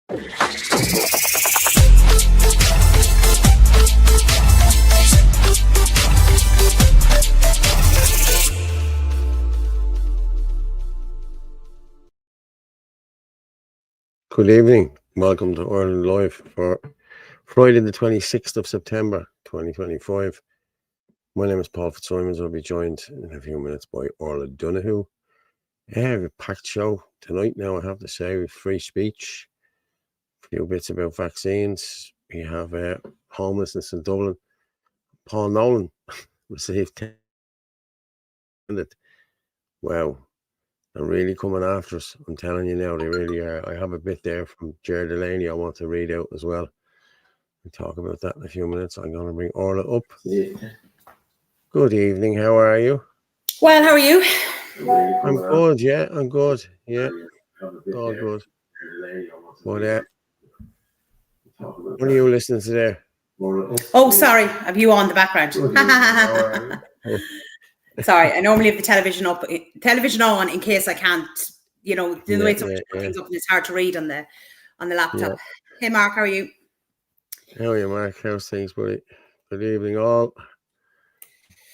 Good evening. Welcome to Ireland Live for Friday the 26th of September 2025. My name is Paul Fitzsimons. I'll be joined in a few minutes by Orla Donoghue. I have a packed show tonight now, I have to say, with free speech, a few bits about vaccines. We have homelessness in Dublin. Paul Nolan received wow. They're really coming after us. I'm telling you now, they really are. I have a bit there from Jared Delaney I want to read out as well. We'll talk about that in a few minutes. I'm going to bring Orla up. Yeah. Good evening. How are you? Well, how are you? I'm good. Yeah, I'm good. Yeah, all good. But what are you listening to there? Oh, sorry. Have you on the background? Sorry, I normally have the television on in case I can't, the way somebody puts things up and it's hard to read on the laptop. Yeah. Hey, Mark, how are you? How are you, Mark? How's things, buddy? Good evening, all.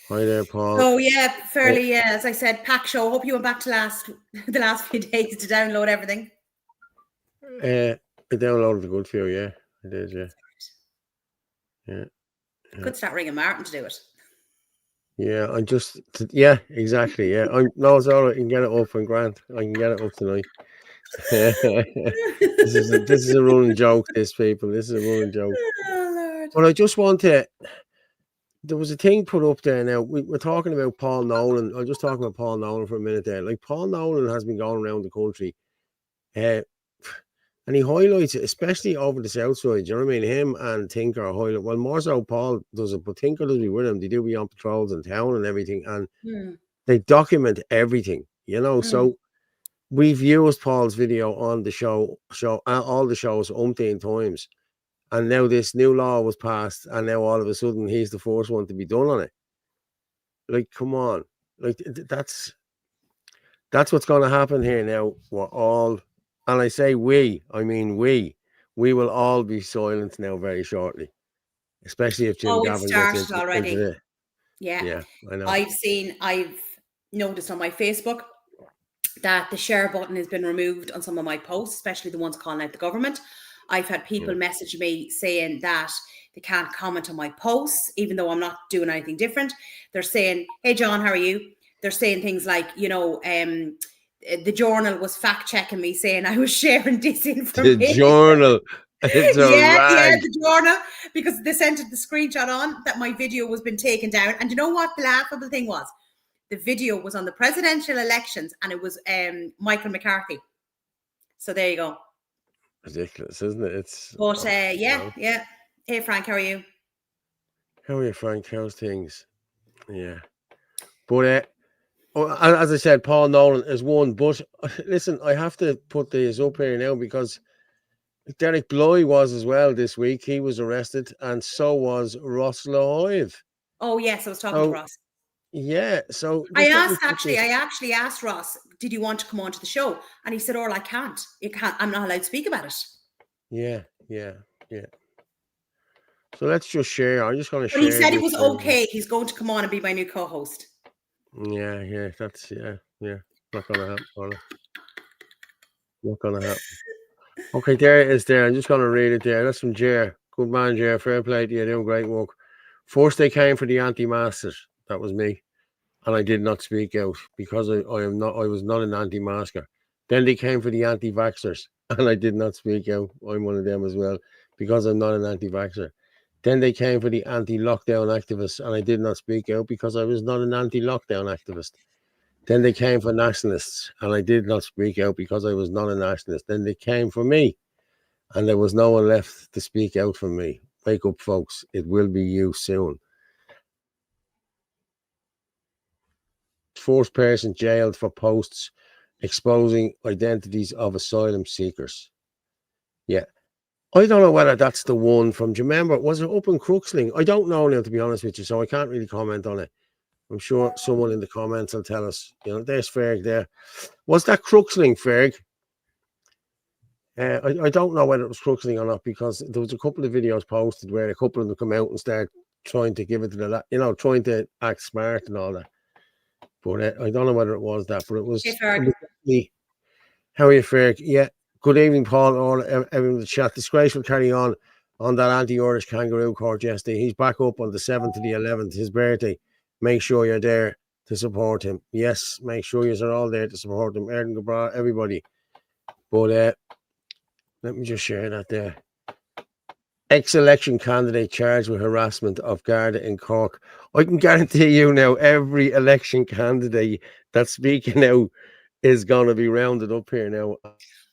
Hi there, Paul. Oh, yeah, fairly, as I said, pack show. Hope you went back to the last few days to download everything. I downloaded a good few, yeah. I did, yeah. Yeah. Could start ringing Martin to do it. Yeah, exactly. Yeah, it's all right. I can get it up and Grant. I can get it up tonight. This is a running joke. This is a running joke. Oh, Lord. But I just want to. There was a thing put up there. Now we're talking about Paul Nolan. I'll just talk about Paul Nolan for a minute there. Like, Paul Nolan has been going around the country, and he highlights it, especially over the south side. You know what I mean? Him and Tinker highlight. Well, more so Paul does it, but Tinker does be with him. They do be on patrols in town and everything, and they document everything. So we've used Paul's video on the show all the shows umpteen times, and now this new law was passed, and now all of a sudden he's the first one to be done on it. Like, come on, like that's what's going to happen here now. We're all. And I say we will all be silent now very shortly, especially if Jim Gavin gets into already. Yeah, I know. I've noticed on my Facebook that the share button has been removed on some of my posts, especially the ones calling out the government. I've had people message me saying that they can't comment on my posts, even though I'm not doing anything different. They're saying, "Hey, John, how are you?" They're saying things like, the Journal was fact checking me, saying I was sharing disinformation. The Journal, it's the Journal, because they sent the screenshot on that my video was been taken down. And you know what the laughable thing was? The video was on the presidential elections, and it was Michael McCarthy. So there you go. Ridiculous, isn't it? Yeah. Hey, Frank, how are you? How are you, Frank? How's things? Yeah, but as I said, Paul Nolan is one. But listen, I have to put this up here now because Derek Bly was as well this week. He was arrested, and so was Ross Lohive. Oh yes, I was talking to Ross. Yeah, so I actually asked Ross, "Did you want to come on to the show?" And he said, I can't. You can't. I'm not allowed to speak about it. Yeah. So let's just share. I'm just going to share. But he said it was okay. He's going to come on and be my new co-host. Yeah. That's not going to happen. Not going to happen. Okay, there it is. There, I'm just going to read it there. That's from Jer. Good man, Jer. Fair play to you. Doing great work. First, they came for the anti-maskers. That was me, and I did not speak out because I was not an anti-masker. Then they came for the anti-vaxxers, and I did not speak out. I'm one of them as well because I'm not an anti-vaxxer. Then they came for the anti-lockdown activists, and I did not speak out because I was not an anti-lockdown activist. Then they came for nationalists, and I did not speak out because I was not a nationalist. Then they came for me, and there was no one left to speak out for me. Wake up, folks. It will be you soon. First person jailed for posts exposing identities of asylum seekers. Yeah. I don't know whether that's the one from, do you remember, was it up in Crooksling? I don't know now, to be honest with you, so I can't really comment on it. I'm sure someone in the comments will tell us. There's Ferg there. Was that Crooksling, Ferg? I don't know whether it was cruxing or not, because there was a couple of videos posted where a couple of them come out and start trying to give it to the, trying to act smart and all that. But I don't know whether it was that, but it was. Hey, How are you, Ferg? Yeah. Good evening, Paul. All everyone in the chat. Disgraceful carry on that anti-Irish kangaroo court yesterday. He's back up on the 7th to the 11th, his birthday. Make sure you're there to support him. Yes, make sure you're all there to support him. Erden Gabra, everybody. But let me just share that there. Ex-election candidate charged with harassment of Garda in Cork. I can guarantee you now, every election candidate that's speaking out is going to be rounded up here now.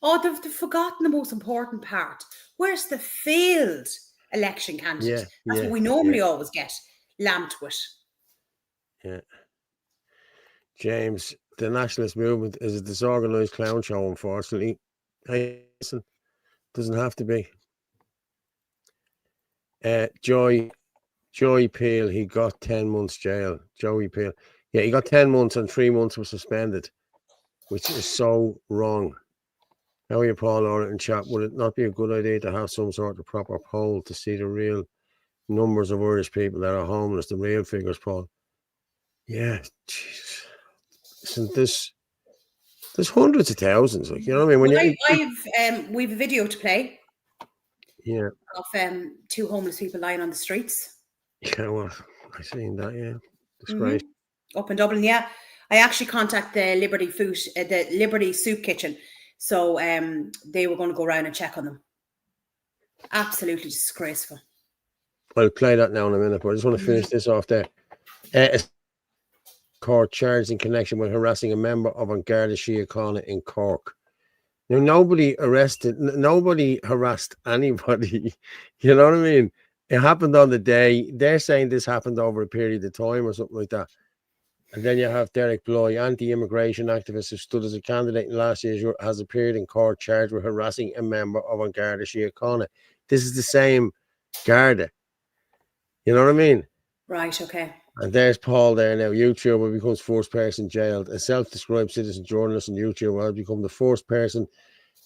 Oh, they've forgotten the most important part. Where's the failed election candidate? That's what we normally always get lamped with. Yeah. James, the nationalist movement is a disorganised clown show, unfortunately. Hey, listen, doesn't have to be. Joey Peel, he got 10 months jail. Joey Peel. Yeah, he got 10 months and 3 months was suspended, which is so wrong. How are you, Paul, or in chat? Would it not be a good idea to have some sort of proper poll to see the real numbers of Irish people that are homeless, the real figures, Paul? Yeah, Jesus. Listen, there's hundreds of thousands, like, you know what I mean? We've a video to play. Yeah. Of 2 homeless people lying on the streets. Yeah, well, I seen that. Yeah, disgrace. Up in Dublin. Yeah, I actually contacted the Liberty Soup Kitchen, so they were going to go around and check on them. Absolutely disgraceful. I'll play that now in a minute, but I just want to finish this off there. Court charged in connection with harassing a member of An Garda Síochána in Cork. Now, nobody harassed anybody. You know what I mean? It happened on the day. They're saying this happened over a period of time or something like that. And then you have Derek Bloy, anti-immigration activist who stood as a candidate in last year's year, has appeared in court charged with harassing a member of An Garda Síochána. This is the same Garda. You know what I mean? Right, okay. And there's Paul there now. YouTuber becomes first person jailed. A self-described citizen journalist and YouTuber has become the first person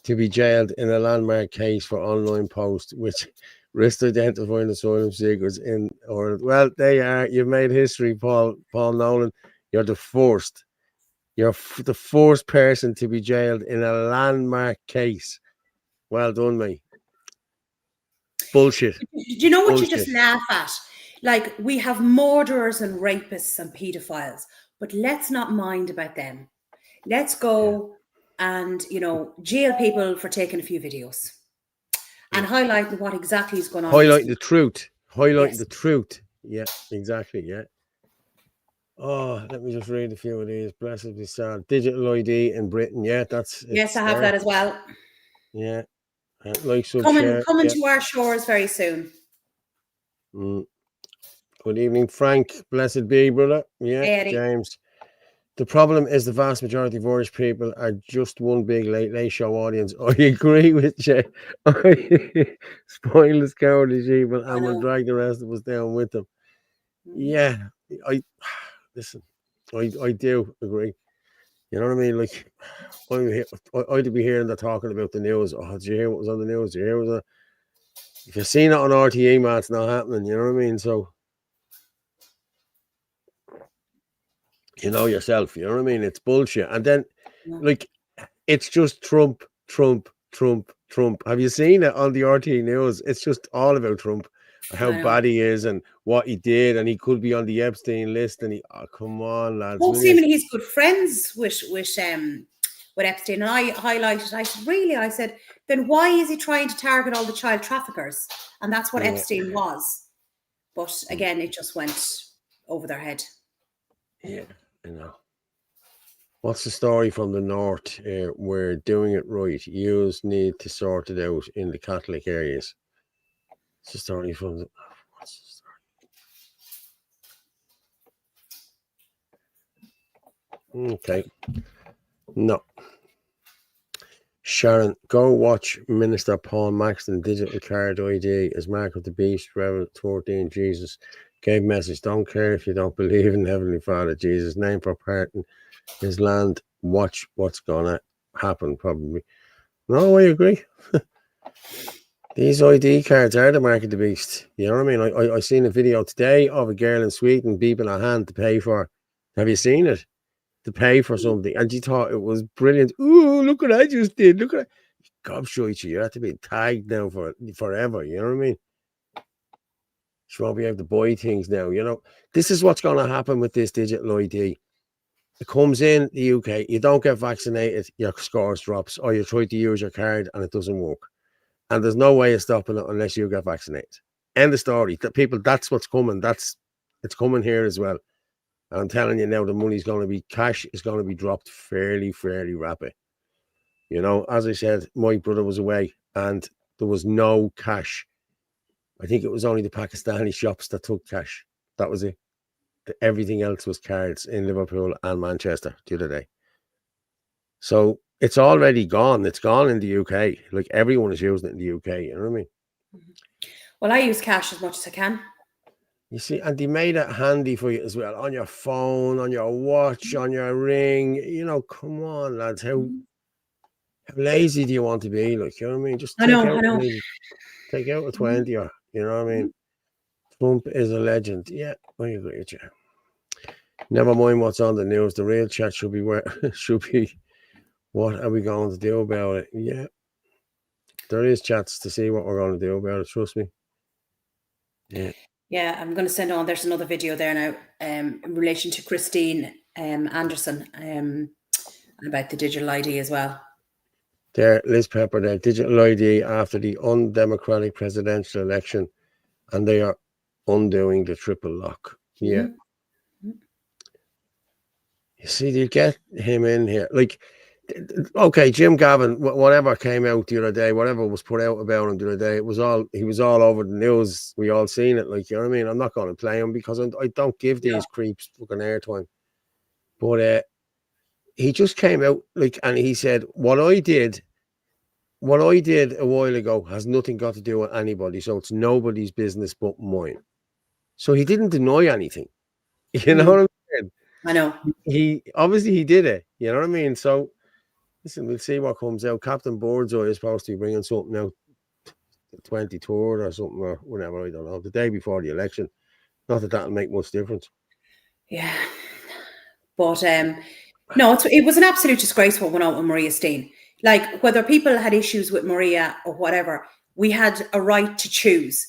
to be jailed in a landmark case for online post, which risked identifying asylum seekers in Ireland. Well, there you are. You've made history, Paul Nolan. You're the first. You're the first person to be jailed in a landmark case. Well done, mate. Bullshit. Do you know what you just laugh at? Like, we have murderers and rapists and pedophiles, but let's not mind about them. Let's go and, jail people for taking a few videos and highlighting what exactly is going on. Highlighting the truth. Highlighting the truth. Yeah, exactly. Yeah. Oh, let me just read a few of these. Blessed be sad. Digital ID in Britain. Yeah, yes, I have that as well. Yeah. Like coming to our shores very soon. Good evening, Frank. Blessed be, brother. Yeah, hey, James. The problem is the vast majority of Irish people are just one big late show audience. I agree with you. Spineless, cowardly sheep, and we'll drag the rest of us down with them. Yeah, I do agree. You know what I mean? Like, I'd be hearing that talking about the news. Oh, did you hear what was on the news? Did you hear what was if you've seen it on RTE, man, it's not happening. You know what I mean? So, you know yourself. You know what I mean? It's bullshit. And then, like, it's just Trump. Have you seen it on the RTE news? It's just all about Trump. How bad he is and what he did, and he could be on the Epstein list. And come on, lads. Well, seemingly he's good friends with Epstein. And I highlighted, I said, really? I said, then why is he trying to target all the child traffickers? And that's what Epstein was. But again, it just went over their head. Yeah, I know. What's the story from the north? We're doing it right. You need to sort it out in the Catholic areas. It's a story from the... What's the story? Okay. No. Sharon, go watch Minister Paul Maxton digital card ID as Mark of the Beast, Reverend 14, Jesus gave message. Don't care if you don't believe in Heavenly Father, Jesus' name for parting his land. Watch what's gonna happen, probably. No, I agree. These ID cards are the mark of the beast. You know what I mean? I seen a video today of a girl in Sweden beeping her hand to pay for. Have you seen it? To pay for something, and she thought it was brilliant. Ooh, look what I just did! Look at that. God, you have to be tagged now for forever. You know what I mean? She won't be able to buy things now. You know, this is what's going to happen with this digital ID. It comes in the UK, you don't get vaccinated, your scores drops, or you try to use your card and it doesn't work. And there's no way of stopping it unless you get vaccinated. End of story. People, that's what's coming. It's coming here as well. And I'm telling you now, the money's going to be cash is going to be dropped fairly rapid. You know, as I said, my brother was away and there was no cash. I think it was only the Pakistani shops that took cash. That was it. Everything else was cards in Liverpool and Manchester the other day. So it's already gone. It's gone in the UK. Like everyone is using it in the UK. You know what I mean? Well, I use cash as much as I can. You see, and they made it handy for you as well on your phone, on your watch, on your ring. You know, come on, lads. How lazy do you want to be? Like, you know what I mean? Just take out a 20 or, you know what I mean? Trump is a legend. Yeah, I agree with you. Never mind what's on the news. The real chat should be what are we going to do about it? Yeah. There is chats to see what we're going to do about it, trust me. Yeah. Yeah, I'm going to send on. There's another video there now in relation to Steen Anderson about the digital ID as well. There, Liz Pepper, there, digital ID after the undemocratic presidential election, and they are undoing the triple lock. Yeah. Mm-hmm. You see, you get him in here. Like, okay, Jim Gavin, whatever came out the other day, whatever was put out about him the other day, he was all over the news. We all seen it. Like, you know what I mean? I'm not going to play him because I don't give these creeps fucking airtime. But he just came out like, and he said, what I did a while ago has nothing got to do with anybody. So it's nobody's business but mine. So he didn't deny anything. You know what I'm saying? I know. He obviously he did it. You know what I mean? So listen, we'll see what comes out. Captain Boardseye is supposed to be bringing something out the 23rd or something or whatever. I don't know. The day before the election. Not that that'll make much difference. Yeah. But no, it was an absolute disgrace what went on with Maria Steen. Like, whether people had issues with Maria or whatever, we had a right to choose.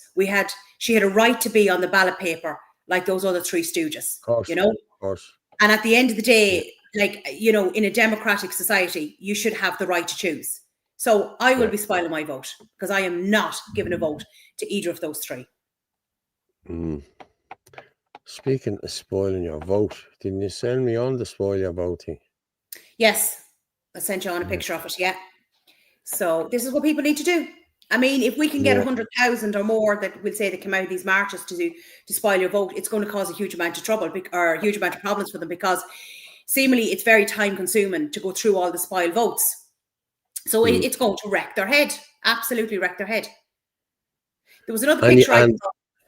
She had a right to be on the ballot paper like those other three stooges. Of course, you know? Of course. And at the end of the day, like, you know, in a democratic society, you should have the right to choose. So I will be spoiling my vote because I am not giving a vote to either of those three. Speaking of spoiling your vote, didn't you send me on to spoil your vote thing? Yes, I sent you on a picture of it, yeah. So this is what people need to do. I mean, if we can get 100,000 or more that will say they come out of these marches to spoil your vote, it's going to cause a huge amount of trouble or a huge amount of problems for them because seemingly it's very time consuming to go through all the spoiled votes. So it's going to wreck their head, absolutely wreck their head. There was another picture I saw.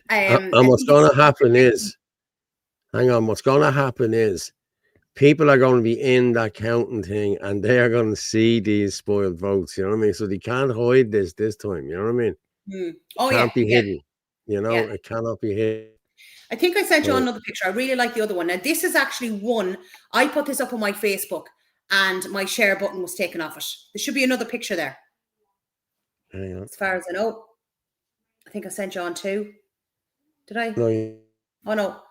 And what's going to happen is, what's going to happen is people are going to be in that counting thing and they are going to see these spoiled votes, you know what I mean? So they can't hide this time, you know what I mean? Oh, it can't be hidden, you know, it cannot be hidden. I think I sent you another picture. I really like the other one. Now, this is actually one, I put this up on my Facebook and my share button was taken off it. There should be another picture there. Hang on. As far as I know. I think I sent you on two. Did I? No. Oh, no.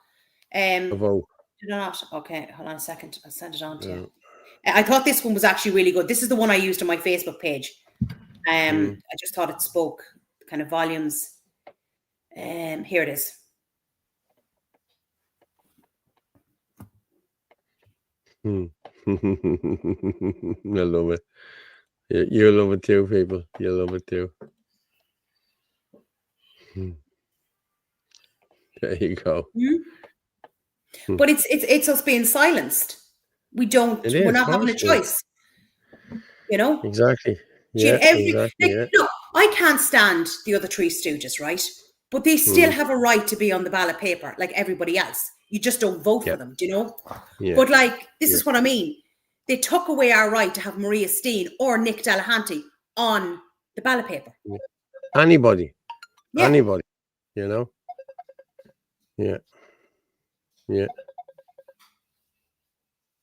Vote. Did I not? Okay, hold on a second. I'll send it on to you. I thought this one was actually really good. This is the one I used on my Facebook page. I just thought it spoke kind of volumes. Here it is. I love it. You love it too, people. You love it too. There you go. But it's us being silenced. We're not having a choice. You know? Exactly. Look, I can't stand the other three stooges, right? But they still have a right to be on the ballot paper like everybody else. You just don't vote for them, do you know? But like, this is what I mean. They took away our right to have Maria Steen or Nick Delahanty on the ballot paper. Anybody, Yeah. anybody, you know. Yeah.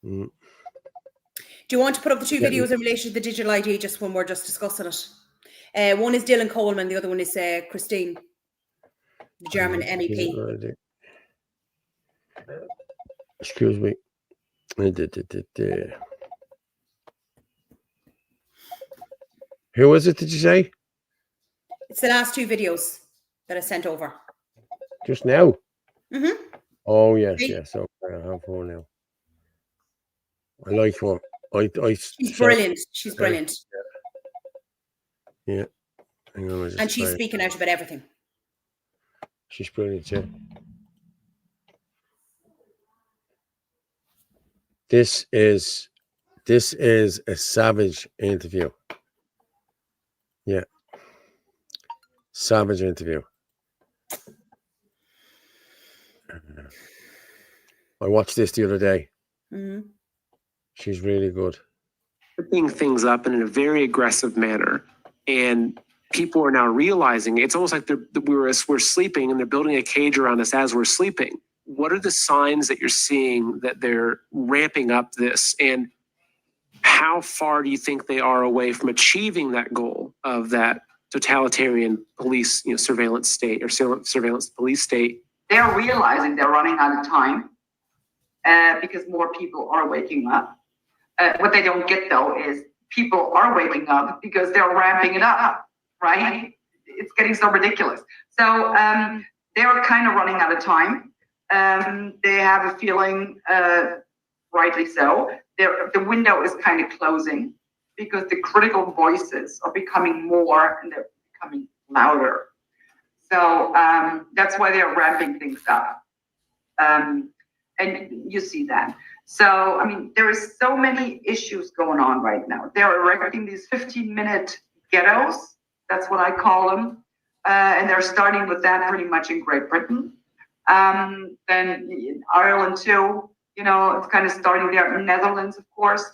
Mm. Do you want to put up the two videos in relation to the digital ID just when we're just discussing it? One is Dylan Coleman, the other one is Christine, the German MEP. Excuse me. Who was it, did you say? It's the last two videos that I sent over. Just now? Mm-hmm. Oh, yes, yes. Okay, I have one now. I like her. She's brilliant. She's brilliant. Yeah. Hang on, and she's speaking out about everything. She's brilliant, yeah. This is a savage interview. Yeah. Savage interview. I watched this the other day. Mm-hmm. She's really good. Picking things up in a very aggressive manner. And people are now realizing it's almost like we're sleeping and they're building a cage around us as we're sleeping. What are the signs that you're seeing that they're ramping up this? And how far do you think they are away from achieving that goal of that totalitarian police, surveillance state or surveillance police state? They're realizing they're running out of time because more people are waking up. What they don't get, though, is people are waking up because they're ramping it up, right? It's getting so ridiculous. So they're kind of running out of time. They have a feeling, rightly so, the window is kind of closing because the critical voices are becoming more and they're becoming louder. So that's why they're ramping things up. And you see that. So, I mean, there is so many issues going on right now. They're erecting these 15-minute ghettos. That's what I call them. And they're starting with that pretty much in Great Britain. Then in Ireland too, it's kind of starting there. In Netherlands, of course,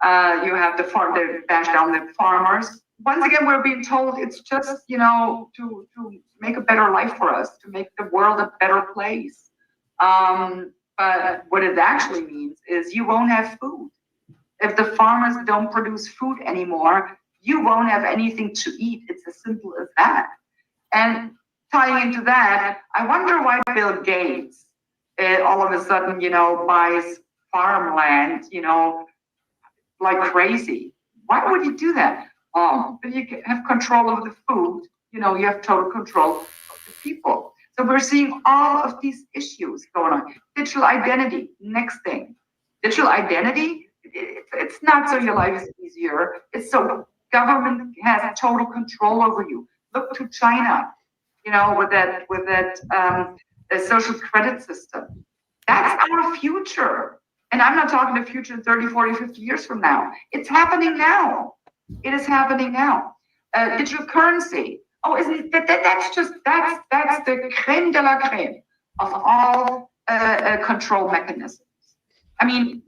you have they bash down the farmers. Once again, we're being told it's just, to make a better life for us, to make the world a better place. But what it actually means is you won't have food. If the farmers don't produce food anymore, you won't have anything to eat. It's as simple as that. And tying into that, I wonder why Bill Gates all of a sudden, buys farmland, like crazy. Why would he do that? But you have control over the food. You have total control of the people. So we're seeing all of these issues going on. Digital identity, next thing. Digital identity, it's not so your life is easier. It's so government has total control over you. Look to China, with that social credit system. That's our future. And I'm not talking the future 30, 40, 50 years from now. It's happening now. It is happening now. Digital currency. Oh, isn't that's the creme de la creme of all control mechanisms. I mean,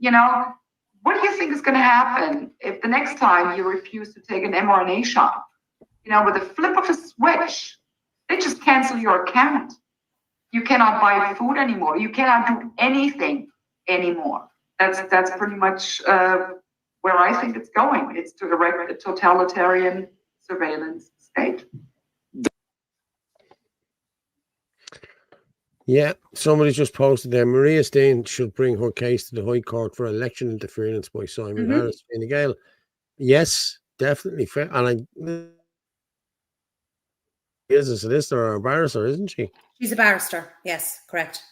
what do you think is going to happen if the next time you refuse to take an mRNA shot? With a flip of a switch, they just cancel your account. You cannot buy food anymore. You cannot do anything anymore. That's pretty much where I think it's going. It's to erect a totalitarian surveillance state. Yeah, somebody just posted there. Maria Steen should bring her case to the High Court for election interference by Simon Harris. Fine Gael. Yes, definitely. Fair. And is a solicitor or a barrister, isn't she? She's a barrister. Yes, correct.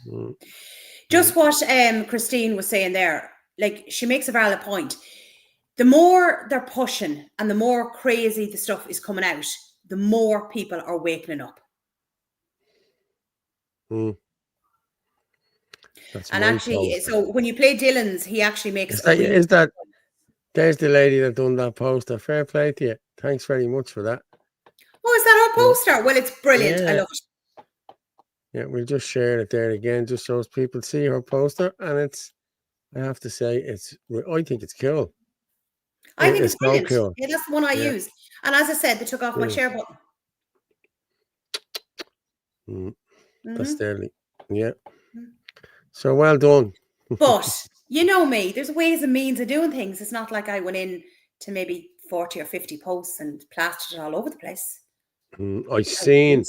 Just what Christine was saying there, like she makes a valid point. The more they're pushing and the more crazy the stuff is coming out, the more people are waking up. And actually, so when you play Dylan's, he actually makes. Is that? There's the lady that done that poster. Fair play to you. Thanks very much for that. Oh, is that her poster? Well, it's brilliant. Yeah. I love it. Yeah, we'll just share it there again, just so people see her poster. And I have to say, I think it's cool. I think it's brilliant. So cool. Yeah, that's the one I use. And as I said, they took off my Yeah. share button. That's deadly. Yeah. Mhm. So well done. But you know me, there's ways and means of doing things. It's not like I went in to maybe 40 or 50 posts and plastered it all over the place. I seen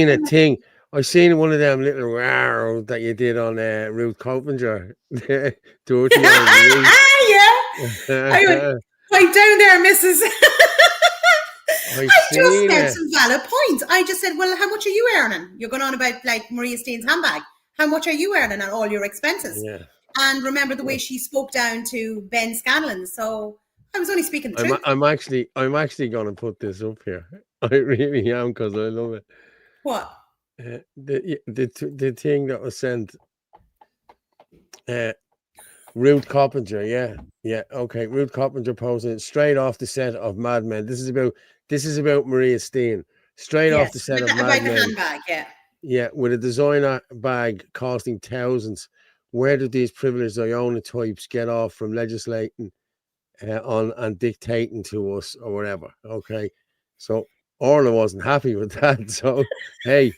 a thing. I seen one of them little wow that you did on Ruth Coppinger. Dirty old Ruth. Yeah. I went right down there, Mrs. I just said some valid points. I just said, well, how much are you earning? You're going on about like Maria Steen's handbag. How much are you earning on all your expenses? Yeah. And remember the way she spoke down to Ben Scanlon. So I was only speaking the truth. I'm actually going to put this up here. I really am, because I love it. What? The thing that was sent. Ruth Coppinger, yeah, okay. Ruth Coppinger posted straight off the set of Mad Men. This is about Maria Steen. Straight off the set of Mad Men. About the handbag, yeah. Yeah, with a designer bag costing thousands. Where do these privileged Iona types get off from legislating on and dictating to us or whatever? Okay, so Orla wasn't happy with that. So hey.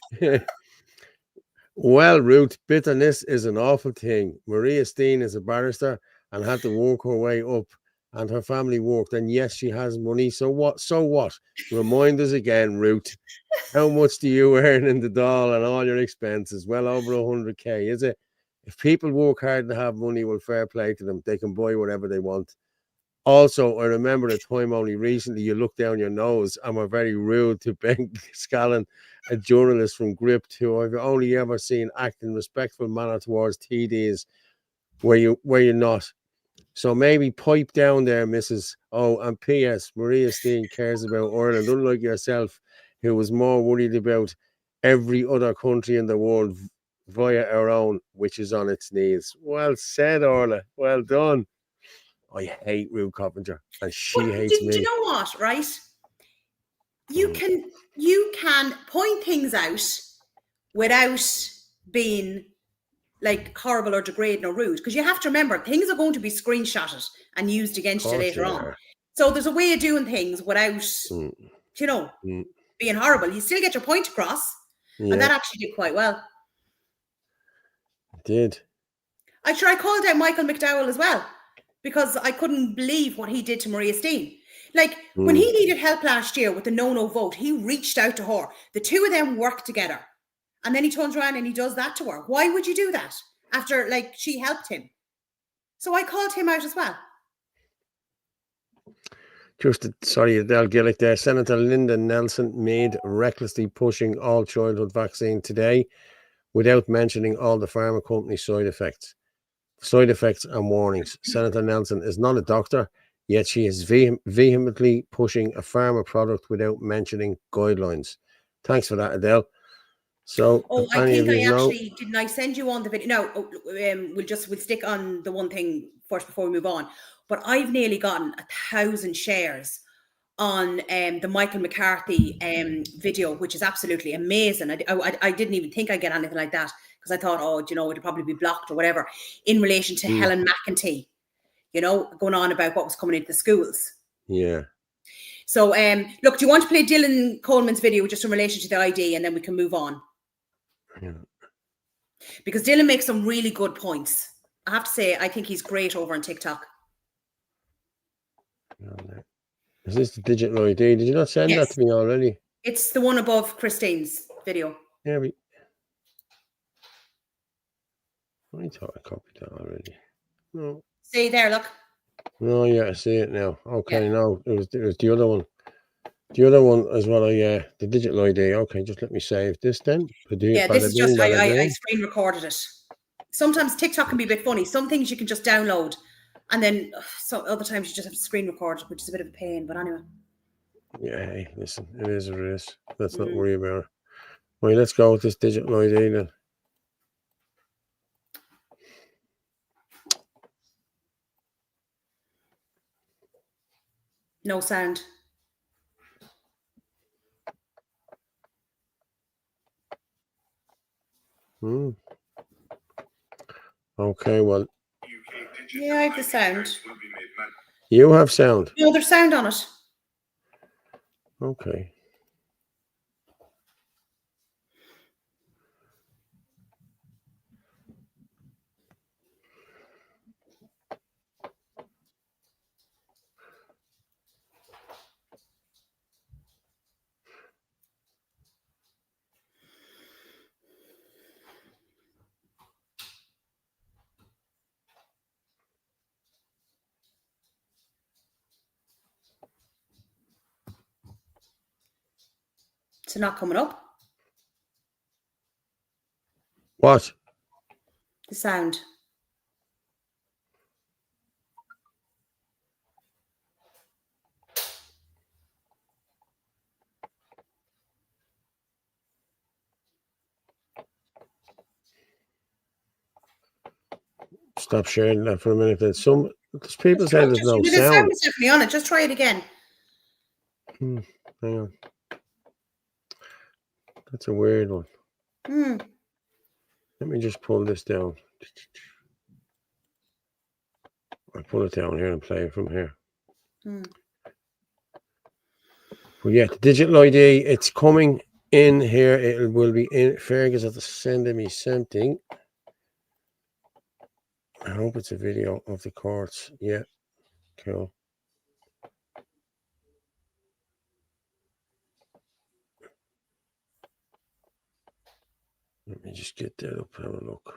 Well, Ruth, bitterness is an awful thing. Maria Steen is a barrister and had to work her way up, and her family worked. And yes, she has money. So what? So what? Remind us again, Ruth. How much do you earn in the doll and all your expenses? Well over 100K, is it? If people work hard and have money, well, fair play to them. They can buy whatever they want. Also, I remember a time only recently you looked down your nose and were very rude to Ben Scallon, a journalist from Gript, who I've only ever seen act in respectful manner towards TDs where you're not. So maybe pipe down there, Mrs. Oh, and P.S. Maria Steen cares about Ireland, unlike yourself, who was more worried about every other country in the world via our own, which is on its knees. Well said, Orla. Well done. I hate Ruth Coppinger, and she hates me. Do you know what, right? You can point things out without being like horrible or degrading or rude, because you have to remember things are going to be screenshotted and used against you later on. So there's a way of doing things without, being horrible. You still get your point across, and that actually did quite well. It did. I called out Michael McDowell as well, because I couldn't believe what he did to Maria Steen. Like, when he needed help last year with the no vote, he reached out to her. The two of them worked together. And then he turns around and he does that to her. Why would you do that after, like, she helped him? So I called him out as well. Adele Gillick there. Senator Linda Nelson made recklessly pushing all childhood vaccine today without mentioning all the pharma company side effects and warnings. Senator Nelson is not a doctor, yet she is vehemently pushing a pharma product without mentioning guidelines. Thanks for that, Adele. So, I think I actually didn't. I send you on the video. No, we'll stick on the one thing first before we move on. But I've nearly gotten 1,000 shares on the Michael McCarthy video, which is absolutely amazing. I didn't even think I'd get anything like that, because I thought, it'd probably be blocked or whatever, in relation to Helen McEntee, going on about what was coming into the schools. Yeah. So, look, do you want to play Dylan Coleman's video just in relation to the ID, and then we can move on? Yeah. Because Dylan makes some really good points. I have to say, I think he's great over on TikTok. Is this the digital ID? Did you not send that to me already? It's the one above Christine's video. Yeah, I thought I copied that already. No. See there, look. No, yeah, I see it now. Okay, no, it was the other one. The other one as well, the digital ID. Okay, just let me save this then. This is just, I screen recorded it. Sometimes TikTok can be a bit funny. Some things you can just download, and then other times you just have to screen record, which is a bit of a pain, but anyway. Yeah, hey, listen, it is what it is. Let's not worry about it. Right, let's go with this digital ID then. No sound. Okay, well. Yeah, I have the sound. You have sound? No, there's sound on it. Okay. It's not coming up. What? The sound. Stop sharing that for a minute. Then some people say there's no The sound sound. is definitely on it. Just try it again. Hang on. That's a weird one. Let me just pull this down. I'll pull it down here and play it from here. Well, yeah, the digital ID, it's coming in here. It will be in. Fergus has to send me something. I hope it's a video of the courts. Yeah, cool. Let me just get that up, have a look.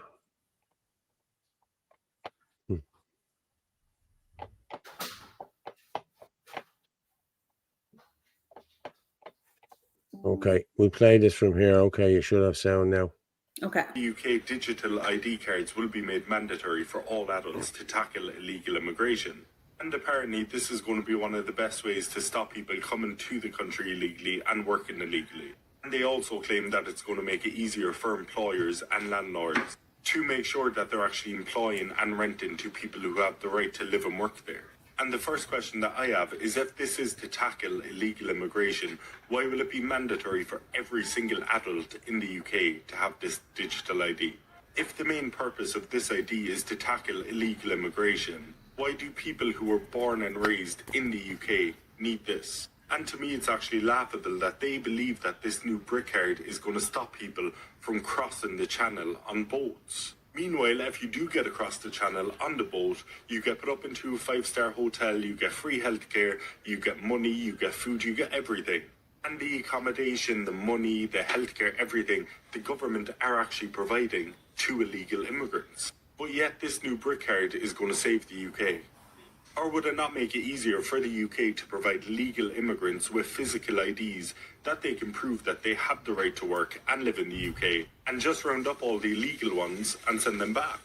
Okay, we play this from here. Okay, you should have sound now. Okay. UK digital ID cards will be made mandatory for all adults to tackle illegal immigration. And apparently this is going to be one of the best ways to stop people coming to the country illegally and working illegally. And they also claim that it's going to make it easier for employers and landlords to make sure that they're actually employing and renting to people who have the right to live and work there. And the first question that I have is, if this is to tackle illegal immigration, why will it be mandatory for every single adult in the UK to have this digital ID? If the main purpose of this ID is to tackle illegal immigration, why do people who were born and raised in the UK need this? And to me, it's actually laughable that they believe that this new brick card is going to stop people from crossing the channel on boats. Meanwhile, if you do get across the channel on the boat, you get put up into a 5-star hotel, you get free healthcare, you get money, you get food, you get everything. And the accommodation, the money, the healthcare, everything, the government are actually providing to illegal immigrants. But yet this new brick card is going to save the UK. Or would it not make it easier for the UK to provide legal immigrants with physical IDs that they can prove that they have the right to work and live in the UK, and just round up all the illegal ones and send them back?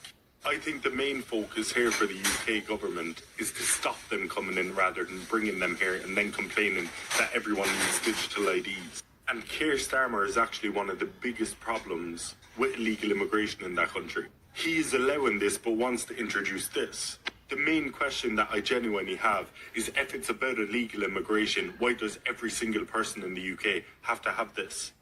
I think the main focus here for the UK government is to stop them coming in rather than bringing them here and then complaining that everyone needs digital IDs. And Keir Starmer is actually one of the biggest problems with illegal immigration in that country. He is allowing this but wants to introduce this. The main question that I genuinely have is, if it's about illegal immigration, why does every single person in the UK have to have this?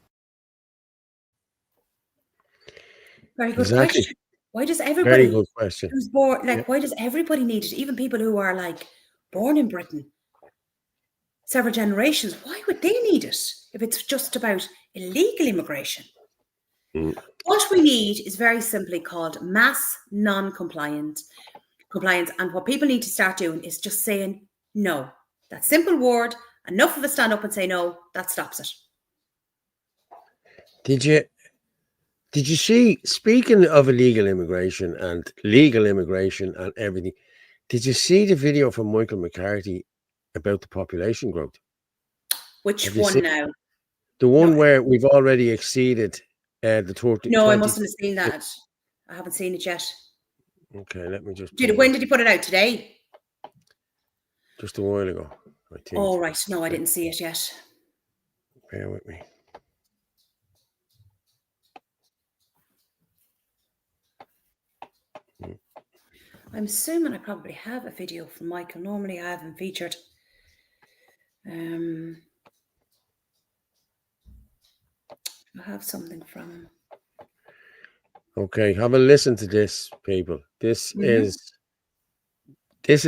Very good Exactly. question. Why does everybody Very good question. who's born, why does everybody need it? Even people who are like born in Britain, several generations, why would they need it if it's just about illegal immigration? What we need is very simply called mass non-compliance. And what people need to start doing is just saying no. That simple word, enough of us stand up and say no, that stops it. Did you see, speaking of illegal immigration and legal immigration and everything, did you see the video from Michael McCarthy about the population growth? Which one now? The one where we've already exceeded the 30. No, I mustn't have seen that. I haven't seen it yet. Okay, let me just. When did he put it out? Today? Just a while ago, I think. Oh, right. No, I didn't see it yet. Bear with me. I'm assuming I probably have a video from Michael. Normally I haven't featured. I have something from him. Okay, have a listen to this, people. This is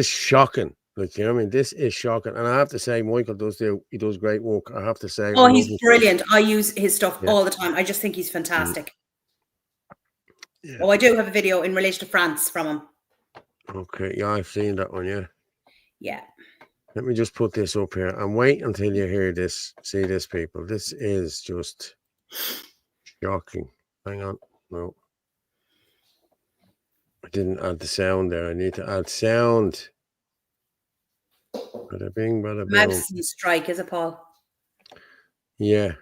shocking. Like, you know what I mean? This is shocking. And I have to say, Michael he does great work. I have to say. Oh, I love he's his brilliant. I use his stuff Yeah. all the time. I just think he's fantastic. Yeah. Oh, I do have a video in relation to France from him. Okay, yeah, I've seen that one, yeah. Yeah. Let me just put this up here and wait until you hear this. See this, people. This is just shocking. Hang on. No. I didn't add the sound there. I need to add sound. Bada bing, bada boom. Madison strike, is it, Paul? Yeah.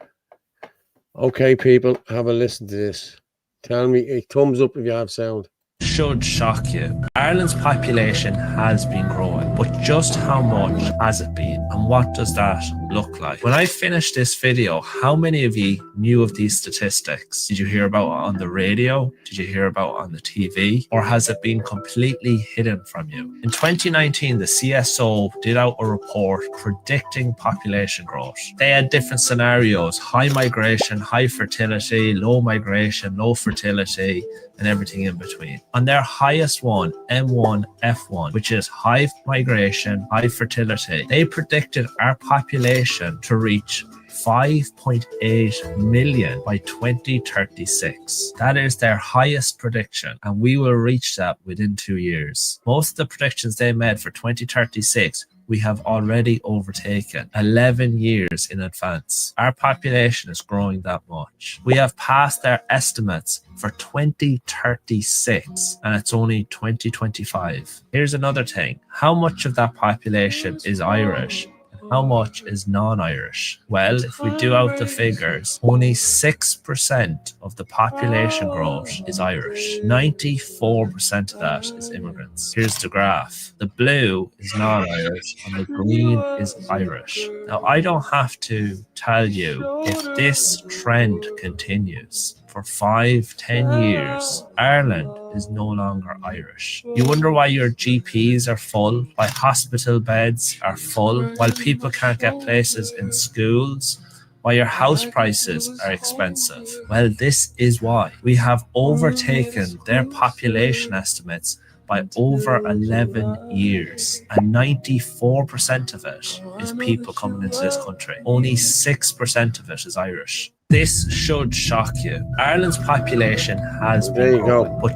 Okay, people, have a listen to this. Tell me a thumbs up if you have sound. Should shock you. Ireland's population has been growing, but just how much has it been, and what does that look like? When I finished this video, how many of you knew of these statistics? Did you hear about it on the radio? Did you hear about it on the TV? Or has it been completely hidden from you? In 2019, the CSO did out a report predicting population growth. They had different scenarios: high migration, high fertility, low migration, low fertility, and everything in between. On their highest one, M1, F1, which is high migration, high fertility, they predicted our population to reach 5.8 million by 2036. That is their highest prediction, and we will reach that within 2 years. Most of the predictions they made for 2036 we have already overtaken 11 years in advance. Our population is growing that much. We have passed their estimates for 2036 and it's only 2025. Here's another thing. How much of that population is Irish? How much is non-Irish? Well, if we do out the figures, only 6% of the population growth is Irish. 94% of that is immigrants. Here's the graph. The blue is non-Irish and the green is Irish. Now, I don't have to tell you if this trend continues. For 5-10 years, Ireland is no longer Irish. You wonder why your GPs are full, why hospital beds are full, why people can't get places in schools, why your house prices are expensive. Well, this is why. We have overtaken their population estimates by over 11 years, and 94% of it is people coming into this country. Only 6% of it is Irish. This should shock you. Ireland's population has been There you go. growing, but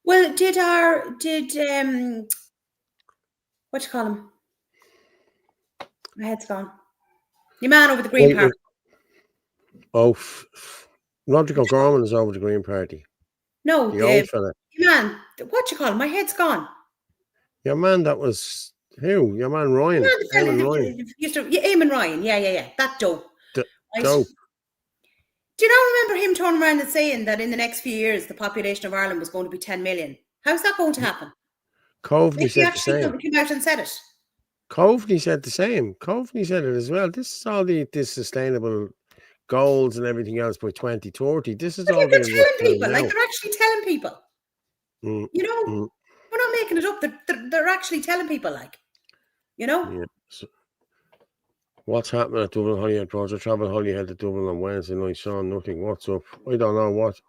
Well, what you call him? My head's gone. Your man over the Green Party. Oh, Roger O'Gorman is over the Green Party. No, The old fella. your man. What you call him? My head's gone. Your man, that was who? Your man Ryan. Eamon Ryan. Eamon Ryan. Yeah. That dope. Right? Dope. Do you not remember him turning around and saying that in the next few years the population of Ireland was going to be 10 million? How's that going to happen? Coveney He said the actually same. came out and said it. Coveney said the same. Coveney said it as well. This is all this sustainable goals and everything else by 2030. This is But all they're being telling looked at people, now. like they're actually telling people. Mm, You know, mm. we're not making it up. They're actually telling people, like, you know. Yeah. So, what's happening at Dublin Holyhead Project? Travel Holyhead to Dublin on Wednesday night. Saw nothing. What's up? I don't know what.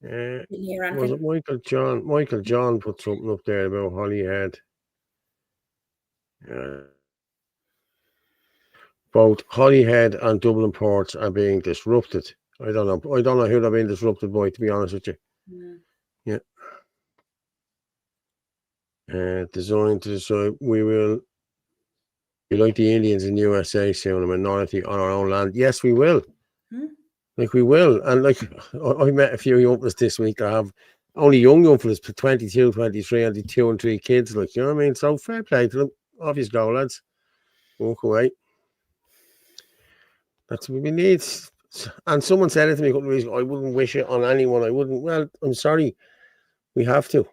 Didn't hear Was anything. it Michael John? Michael John put something up there about Holyhead. Both Holyhead and Dublin ports are being disrupted. I don't know who they're being disrupted by, to be honest with you. Yeah. Designed to decide we will be like the Indians in USA, soon a minority on our own land. Yes, we will. Like we will. And like I met a few young fellas this week that have only young fellas, 22, 23, and 2 and 3 kids. Like, you know what I mean? So fair play to them. Off you go, lads. Walk away. That's what we need. And someone said it to me a couple of weeks ago, I wouldn't wish it on anyone. I wouldn't. Well, I'm sorry. We have to.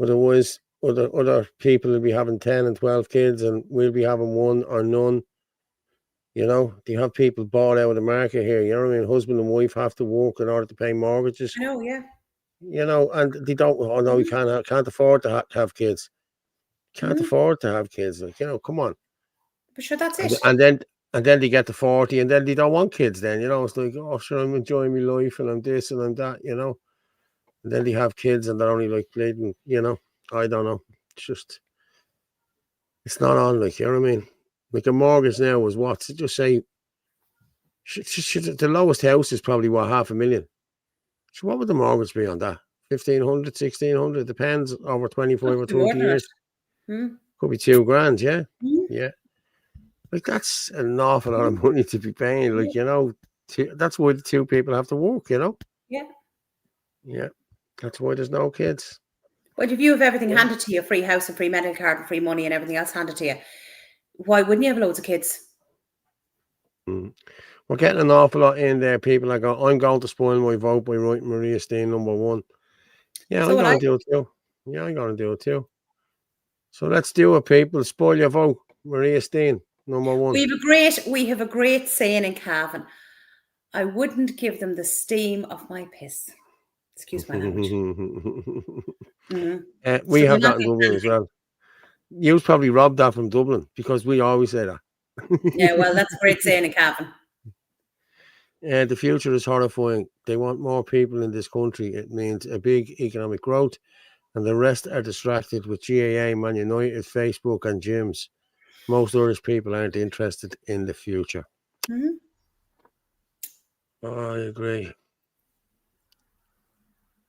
Otherwise, other people will be having 10 and 12 kids and we'll be having 1 or none. You know, they have people bought out of the market here. You know what I mean? Husband and wife have to work in order to pay mortgages. I know, yeah. You know, and they don't. Oh no, we can't afford to have kids. Can't afford to have kids. Like, you know, come on. But sure, that's it. And then they get to 40, and then they don't want kids. Then, you know, it's like, oh, sure, I'm enjoying my life, and I'm this and I'm that. You know, and then they have kids, and they're only like bleeding. You know, I don't know. It's not on, like, you know what I mean? Like a mortgage now was what? Just say, the lowest house is probably what, $500,000. So what would the mortgage be on that? 1,500, 1,600? Depends over 25 or 30 years. Could be $2,000, yeah? Yeah. Like, that's an awful lot of money to be paying. Like, you know, that's why the two people have to work, you know? Yeah. Yeah. That's why there's no kids. But if you have everything handed to you, free house and free medical card and free money and everything else handed to you, why wouldn't you have loads of kids? We're getting an awful lot in there. People are going, I'm going to spoil my vote by writing Maria Steen #1. Yeah, So I'm will going I. to do it too. Yeah, I'm going to do it too. So let's do it, people. Spoil your vote. Maria Steen #1. We have a great saying in Cavan. I wouldn't give them the steam of my piss. Excuse my language. We So have they're that not in being Dublin as well. You probably robbed that from Dublin because we always say that. Yeah, well, that's a great saying in Cavan. The future is horrifying. They want more people in this country. It means a big economic growth, and the rest are distracted with GAA, Man United, Facebook, and gyms. Most Irish people aren't interested in the future. Oh, I agree.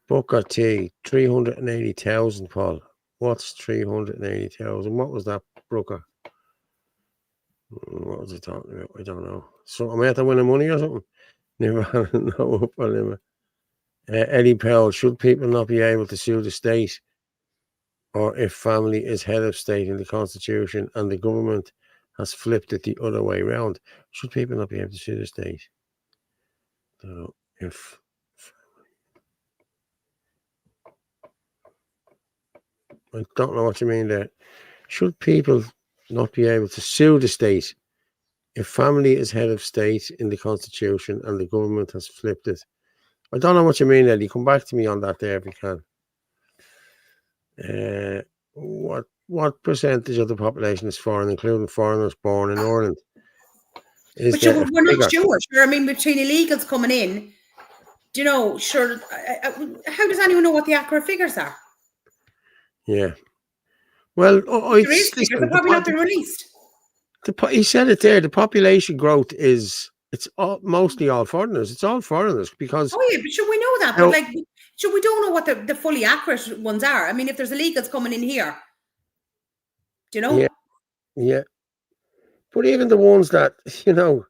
Booker T, 380,000, Paul. What's 380,000? What was that, Brooker? What was he talking about? I don't know. So am I after winning money or something? Never no upper limit. Eddie Powell, should people not be able to sue the state, or if family is head of state in the Constitution and the government has flipped it the other way around? Should people not be able to sue the state? So if I don't know what you mean there. Should people not be able to sue the state if family is head of state in the Constitution and the government has flipped it? I don't know what you mean, Eddie. Come back to me on that there if you can. What percentage of the population is foreign, including foreigners born in Ireland? But sure, we're not sure. Sure, I mean, between illegals coming in, do you know, sure, how does anyone know what the accurate figures are? Yeah. Well, There is figures, they're probably not been released. He said it there. The population growth mostly all foreigners. It's all foreigners because. Oh yeah, but sure, we know that. But like, sure, we don't know what the fully accurate ones are. I mean, if there's illegals coming in here, do you know? Yeah. But even the ones that, you know,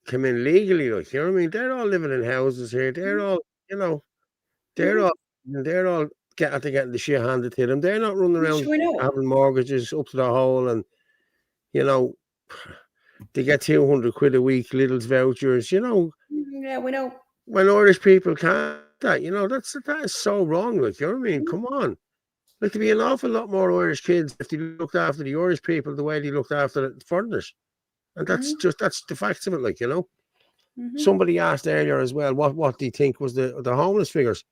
come in legally, like, you know what I mean? They're all living in houses here. They're all, you know, they're all getting the shit handed to them. They're not running around having mortgages up to the hole, and, you know, they get 200 quid a week, Lidl's vouchers, you know. Yeah, we know. When Irish people can't, that, you know, that is so wrong, like, you know what I mean? Come on. Like, there'd be an awful lot more Irish kids if they looked after the Irish people the way they looked after the foreigners. And that's the facts of it, like, you know. Somebody asked earlier as well, what do you think was the homeless figures?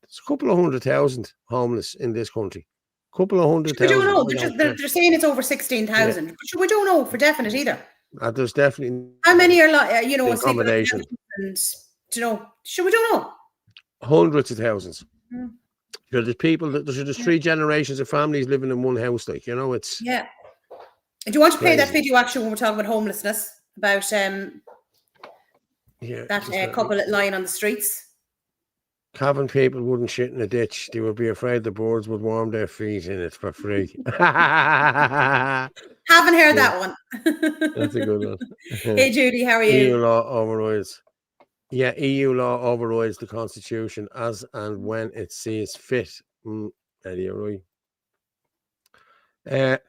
There's a couple of 100,000 homeless in this country. A couple of 100,000. We don't know. They're saying it's over 16,000. But we don't know for definite either. There's definitely. How many are, you know, accommodation? And, you know, we don't know. Hundreds of thousands. There's people there's 3 generations of families living in one house, like, you know, it's. Yeah. Do you want to play that video actually when we're talking about homelessness? About that couple lying on the streets? Cavan people wouldn't shit in a ditch. They would be afraid the birds would warm their feet in it for free. Haven't heard that one. That's a good one. Hey Judy, how are you? EU law overrides. Yeah, EU law overrides the Constitution as and when it sees fit. Eddie, you're right.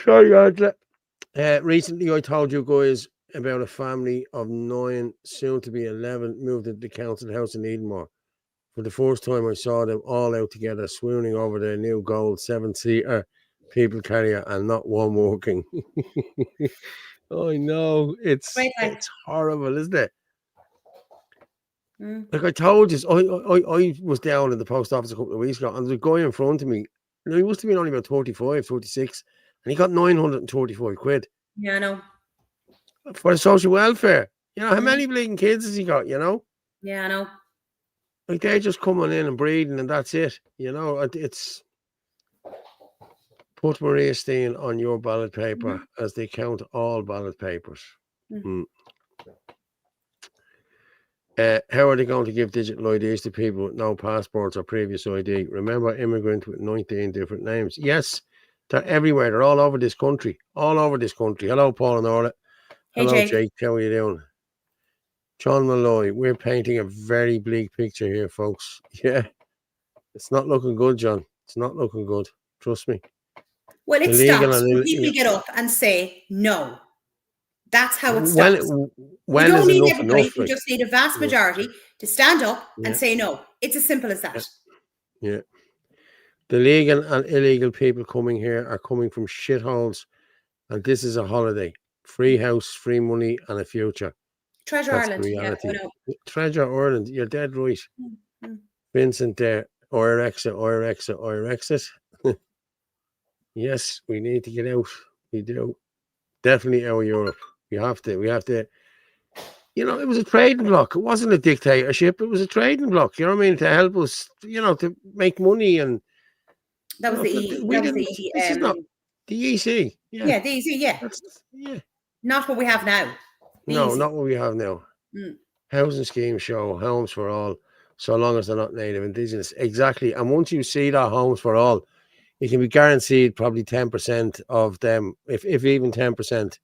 Sorry, Angela. Recently, I told you guys about a family of 9, soon to be 11, moved into the council house in Edenmore. For the first time, I saw them all out together, swooning over their new gold 7-seater people carrier, and not one working. I know, it's horrible, isn't it? Like I told you, I was down in the post office a couple of weeks ago, and there's a guy in front of me. You know, he must have been only about 35, 36, and he got 935 quid. Yeah, I know. For the social welfare. You know, how many bleeding kids has he got, you know? Yeah, I know. Like they're just coming in and breeding, and that's it. You know, it's put Maria Steen on your ballot paper as they count all ballot papers. How are they going to give digital IDs to people with no passports or previous ID? Remember, immigrant with 19 different names. Yes, they're everywhere. They're all over this country. All over this country. Hello, Paul and Orla. Hey, Hello, Jake. Jake. How are you doing? John Malloy, we're painting a very bleak picture here, folks. Yeah. It's not looking good, John. It's not looking good. Trust me. Well, it Illegal stops when and people get up and say no. That's how it stops. When you don't is need enough everybody. enough? You Like, just need a vast majority to stand up Yeah. and say no. It's as simple as that. Yeah. The legal and illegal people coming here are coming from shitholes, and this is a holiday. Free house, free money, and a future. Treasure That's Ireland. the Yeah, reality. I know. Treasure Ireland. You're dead right. Vincent there. Exit. Yes, we need to get out. We do. Definitely out of Europe. We have to. You know, it was a trading bloc. It wasn't a dictatorship. It was a trading bloc. You know what I mean? To help us, you know, to make money and. That was This is not the EC. Yeah, the EC. Yeah. Not what we have now. No, not what we have now. Housing scheme show homes for all, so long as they're not native indigenous. Exactly. And once you see that homes for all, you can be guaranteed probably 10% of them, if even 10%,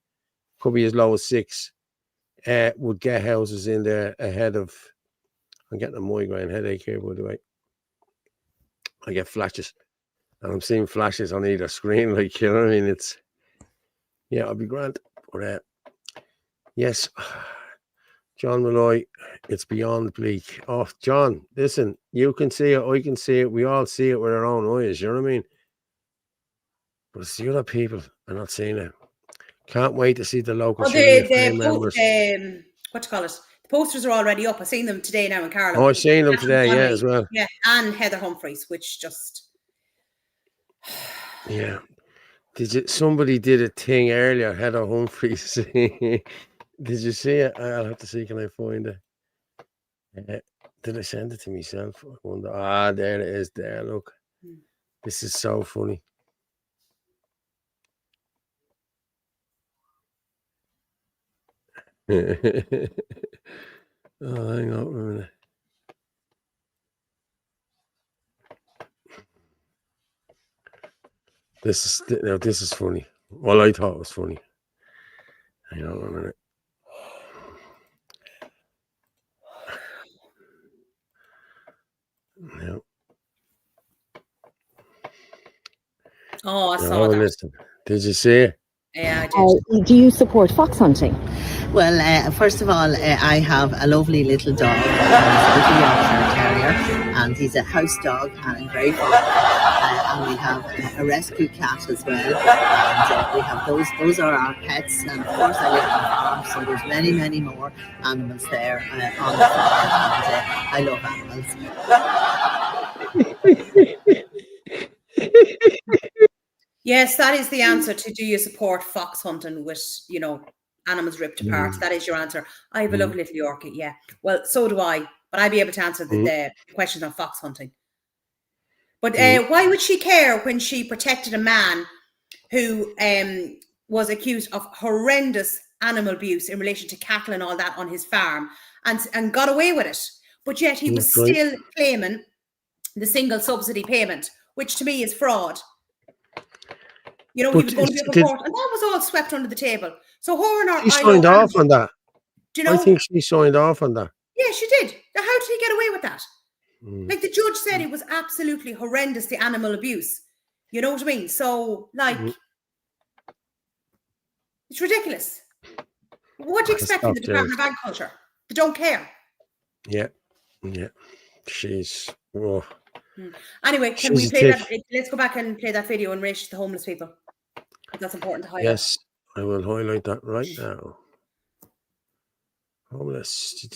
could be as low as 6, would get houses in there ahead of. I'm getting a migraine headache here, by the way. I get flashes, and I'm seeing flashes on either screen. Like, you know what I mean? It's, yeah, I'll be grand. But yes, John Malloy, it's beyond bleak. Oh, John, listen, you can see it, I can see it, we all see it with our own eyes. You know what I mean? But it's the other people are not seeing it. Can't wait to see the local members. What you call it? The posters are already up. I've seen them today now in Carlo. Oh, I've seen them today, yeah, as well. Yeah, and Heather Humphreys, which just... Yeah. Somebody did a thing earlier, Heather Humphreys. Did you see it? I'll have to see, can I find it? Did I send it to myself? I wonder. There it is there, look. This is so funny. Oh, hang on a minute. This is funny. Well, I thought it was funny. Hang on a minute. No. Oh, I saw that. Listen. Did you see it? Yeah, I did. Do you support fox hunting? Well, first of all, I have a lovely little dog, a little Yorkshire Terrier, and he's a house dog and very fond. And we have a rescue cat as well, and we have those are our pets. And of course, I live on a farm, so there's many more animals there on the farm, and I love animals. Yes, that is the answer to do you support fox hunting with, you know, animals ripped apart. That is your answer. I have a lovely little Yorkie, yeah. Well, so do I, but I'd be able to answer the questions on fox hunting. But why would she care when she protected a man who was accused of horrendous animal abuse in relation to cattle and all that on his farm and got away with it? But yet he was still claiming the single subsidy payment, which to me is fraud. You know, he was going to be up a court, and that was all swept under the table. So she signed off on that. Do you know? I think she signed off on that. Yeah, she did. Now, how did he get away with that? Like, the judge said it was absolutely horrendous, the animal abuse. You know what I mean? So, like, it's ridiculous. What do you expect from the Department of Agriculture? They don't care. Yeah. She's... Oh. Anyway, can we play that? Let's go back and play that video in relation to the homeless people. That's important to highlight. Yes, I will highlight that right now. Homeless.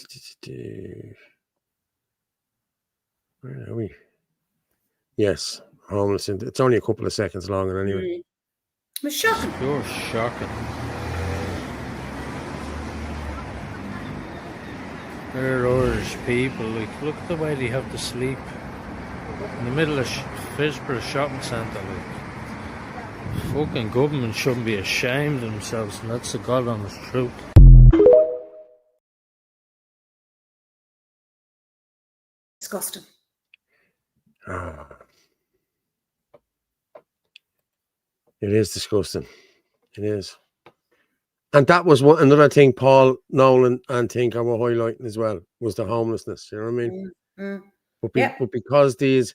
Where are we? Yes, homeless. It's only a couple of seconds longer anyway. It was shocking. You're shocking. They're Irish people. Like, look at the way they have to sleep in the middle of Fisborough shopping centre. Like, fucking government shouldn't be ashamed of themselves, and that's the God honest truth. Disgusting. Ah. It is disgusting. It is. And that was another thing Paul Nolan and Tinker were highlighting as well, was the homelessness. You know what I mean? But because these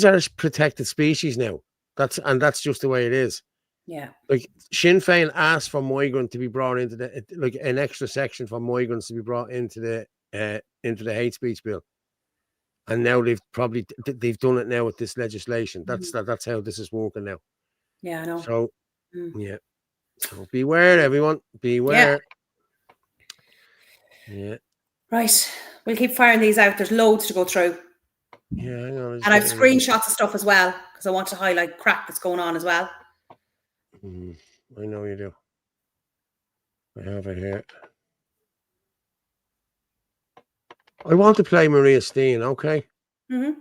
are protected species now. That's just the way it is. Yeah. Like Sinn Féin asked for migrant to be brought into an extra section for migrants to be brought into the hate speech bill. And now they've done it now with this legislation. That's how this is working now. Yeah, I know. So yeah. So beware, everyone. Beware. Yeah. Right. We'll keep firing these out. There's loads to go through. Yeah, hang on. And I've screenshots of stuff as well, because I want to highlight crap that's going on as well. I know you do. I have it here. I want to play Maria Steen, okay? I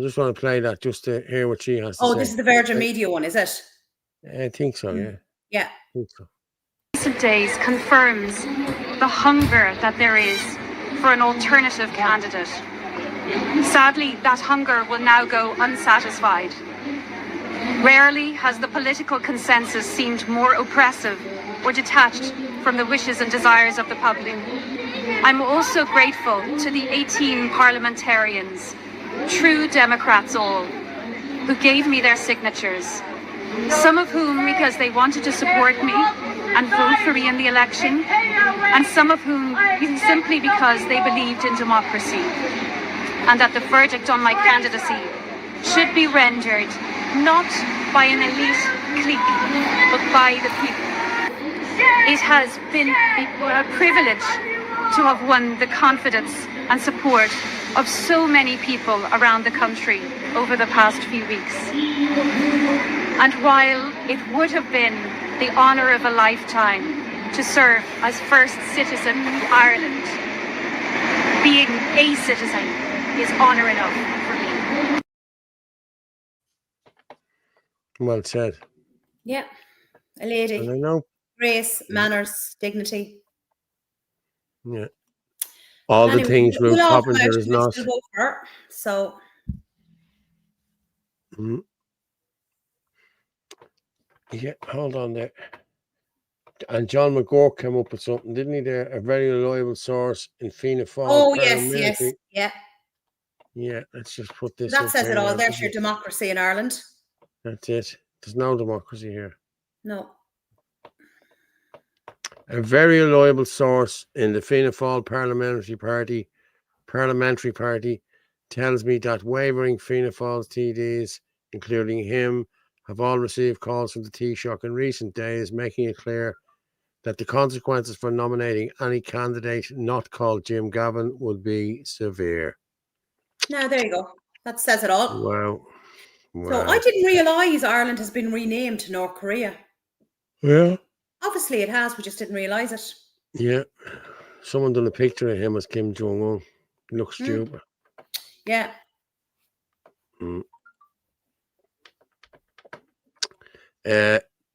just want to play that just to hear what she has to say. Oh, this is the Virgin Media one, is it? I think so, yeah. Yeah. I think so. Recent days confirms the hunger that there is for an alternative candidate. Sadly, that hunger will now go unsatisfied. Rarely has the political consensus seemed more oppressive or detached from the wishes and desires of the public. I'm also grateful to the 18 parliamentarians, true Democrats all, who gave me their signatures. Some of whom because they wanted to support me and vote for me in the election, and some of whom simply because they believed in democracy, and that the verdict on my candidacy should be rendered not by an elite clique, but by the people. It has been a privilege to have won the confidence and support of so many people around the country over the past few weeks. And while it would have been the honour of a lifetime to serve as first citizen of Ireland, being a citizen is honour enough for me. Well said. Yeah. A lady. And I know. Grace, manners, dignity. Yeah. All the things Ruth Coppinger is not. So. Yeah, hold on there. And John McGurk came up with something, didn't he? There, a very reliable source in Fianna Fáil. Oh yes, yeah. Yeah, let's just put this. That says it all. There's your democracy in Ireland. That's it. There's no democracy here. No. A very reliable source in the Fianna Fáil parliamentary party tells me that wavering Fianna Fáil's TDs, including him, have all received calls from the Taoiseach in recent days, making it clear that the consequences for nominating any candidate not called Jim Gavin would be severe. Now, there you go. That says it all. Wow. So I didn't realise Ireland has been renamed to North Korea. Yeah. Obviously it has, we just didn't realise it. Yeah. Someone done a picture of him as Kim Jong-un. He looks stupid. Yeah.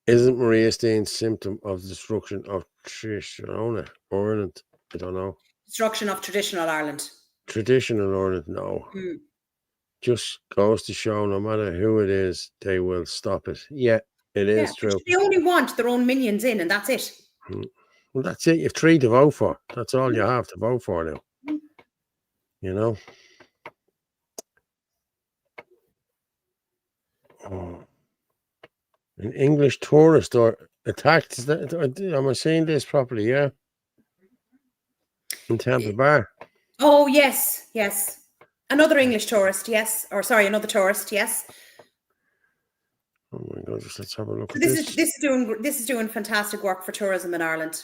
Isn't Maria Steen's symptom of the destruction of traditional Ireland? I don't know. Destruction of traditional Ireland. Traditional Ireland, no. Just goes to show no matter who it is, they will stop it. Yeah, it is true. They only want their own minions in, and that's it. Well, that's it. You've 3 to vote for. That's all you have to vote for now. You know? Oh. An English tourist or attacked. Am I saying this properly? Yeah. In Temple Bar. Oh, yes. Another English tourist, yes. Or sorry, another tourist, yes. Oh my God! Let's have a look at this. This is doing fantastic work for tourism in Ireland.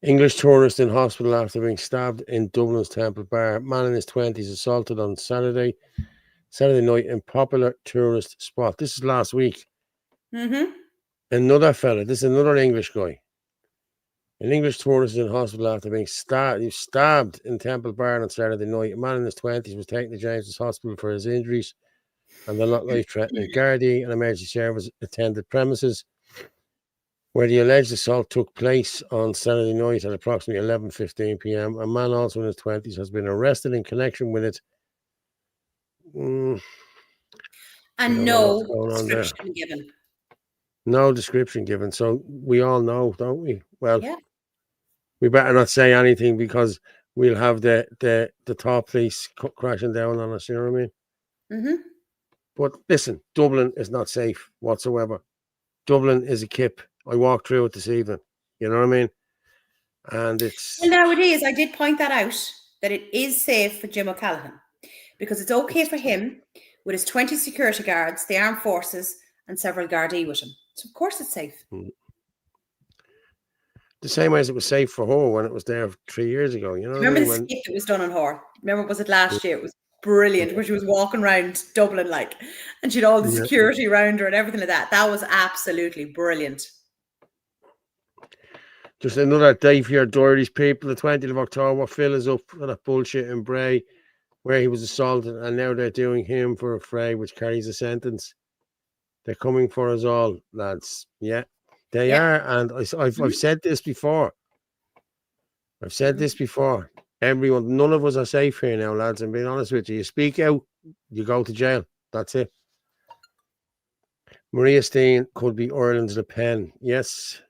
English tourist in hospital after being stabbed in Dublin's Temple Bar. Man in his 20s assaulted on Saturday night in popular tourist spot. This is last week. Another fella. This is another English guy. An English tourist is in hospital after being stabbed in Temple Bar on Saturday night. A man in his 20s was taken to James's Hospital for his injuries, and they're not life-threatening. Gardaí and emergency service attended premises where the alleged assault took place on Saturday night at approximately 11:15 p.m. A man also in his 20s has been arrested in connection with it. And no description given. No description given. So we all know, don't we? Well, yeah. We better not say anything because we'll have the top police crashing down on us. You know what I mean? Mm-hmm. But listen, Dublin is not safe whatsoever. Dublin is a kip. I walked through it this evening. You know what I mean? And it's... Well, now it is. I did point that out, that it is safe for Jim O'Callaghan, because it's okay for him with his 20 security guards, the armed forces, and several Gardaí with him. So of course it's safe. The same way as it was safe for her when it was there 3 years ago. You know, remember the skit that was done on her? Remember, was it last year? It was brilliant, where she was walking around Dublin and she had all the security around her and everything like that. That was absolutely brilliant. Just another day for your diaries, people. The 20th of October, Phil is up for that bullshit in Bray where he was assaulted, and now they're doing him for a fray which carries a sentence. They're coming for us all, lads. Yeah. They are, and I've said this before. I've said this before. Everyone, none of us are safe here now, lads. I'm being honest with you. You speak out, you go to jail. That's it. Maria Steen could be Ireland's Le Pen. Yes.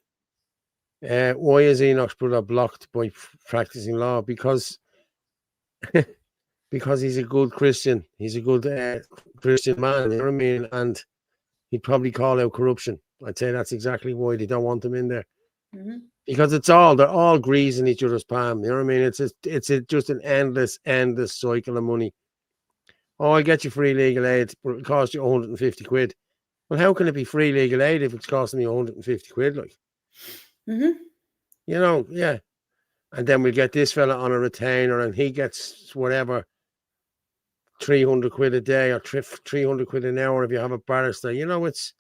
Why is Enoch's brother blocked by practicing law? Because he's a good Christian. He's a good Christian man. You know what I mean? And he'd probably call out corruption. I'd say that's exactly why they don't want him in there. Because they're all greasing each other's palm. You know what I mean? It's just an endless cycle of money. Oh, I'll get you free legal aid, but it'll cost you 150 quid. Well, how can it be free legal aid if it's costing me 150 quid? Like, you know, yeah. And then we get this fella on a retainer and he gets whatever, 300 quid a day or 300 quid an hour if you have a barrister. You know, it's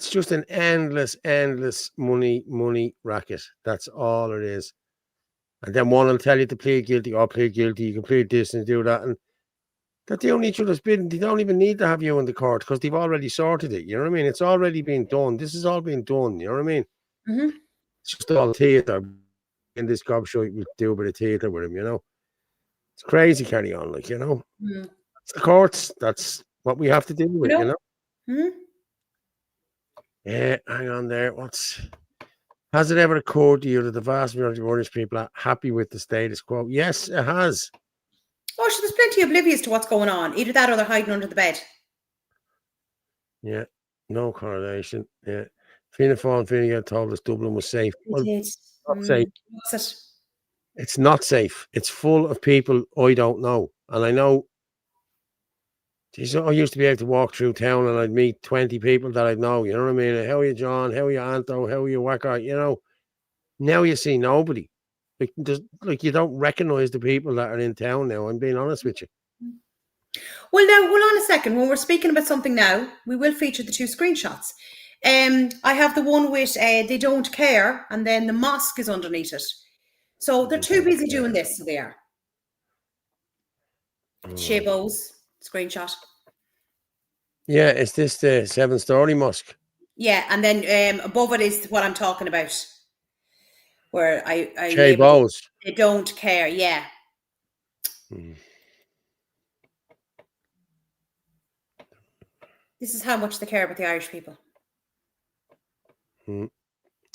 just an endless money racket. That's all it is. And then one will tell you to plead guilty. Oh, plead guilty. You can plead this and do that. And they're doing each other's bidding. They don't even need to have you in the court because they've already sorted it. You know what I mean? It's already been done. This has all been done. You know what I mean? It's just all theatre. In this gobshite, we do a bit of theatre with him, you know? It's crazy carry on, like, you know? It's the courts. That's what we have to deal with, you know? Yeah, hang on there. Has it ever occurred to you that the vast majority of Irish people are happy with the status quo? Yes, it has. Oh, so there's plenty oblivious to what's going on. Either that or they're hiding under the bed. Yeah, no correlation. Yeah. Fianna Fáil and Fine Gael told us Dublin was safe. Well, it's not safe. It's not safe. It's full of people I don't know. And I know, geez, I used to be able to walk through town and I'd meet 20 people that I'd know. You know what I mean? How are you, John? How are you, Anto? How are you, Wacker? You know, now you see nobody. Like you don't recognize the people that are in town now. I'm being honest with you. Well, now, hold on a second. When we're speaking about something now, we will feature the two screenshots. I have the one with they don't care, and then the mosque is underneath it. So they're too busy doing this, so they are. Shabo's screenshot. Yeah, is this the 7-story mosque? Yeah, and then above it is what I'm talking about. Where I Shabo's. They don't care, yeah. This is how much they care about the Irish people.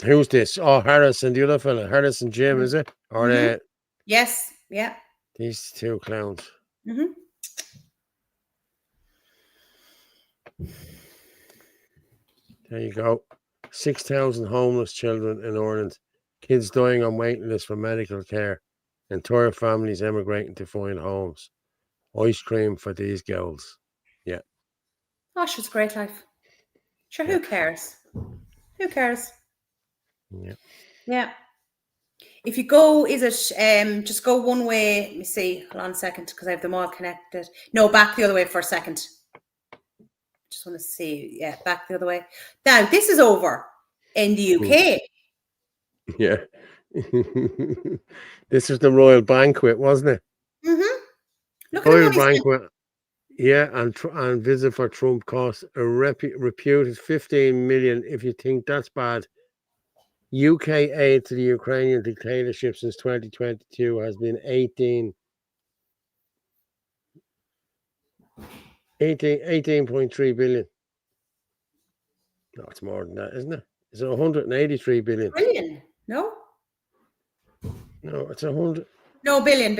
Who's this? Oh, Harris and the other fella. Harris and Jim, is it? Or yes, yeah. These two clowns. There you go. 6,000 homeless children in Ireland. Kids dying on waiting lists for medical care. Entire families emigrating to find homes. Ice cream for these girls. Yeah. Gosh, it's a great life. Sure, who cares? Who cares? Yeah. Yeah. If you go, is it just go one way? Let me see. Hold on a second, because I have them all connected. No, back the other way for a second. Just want to see. Yeah, back the other way. Now, this is over in the UK. Yeah. This was the royal banquet, wasn't it? Mm-hmm. Look at him Royal on his banquet. Yeah, and visit for Trump cost a reputed 15 million. If you think that's bad, UK aid to the Ukrainian dictatorship since 2022 has been 18.3 billion. No, it's more than that, isn't it? Is it 183 billion? billion. No? No, it's 100. No, billion, I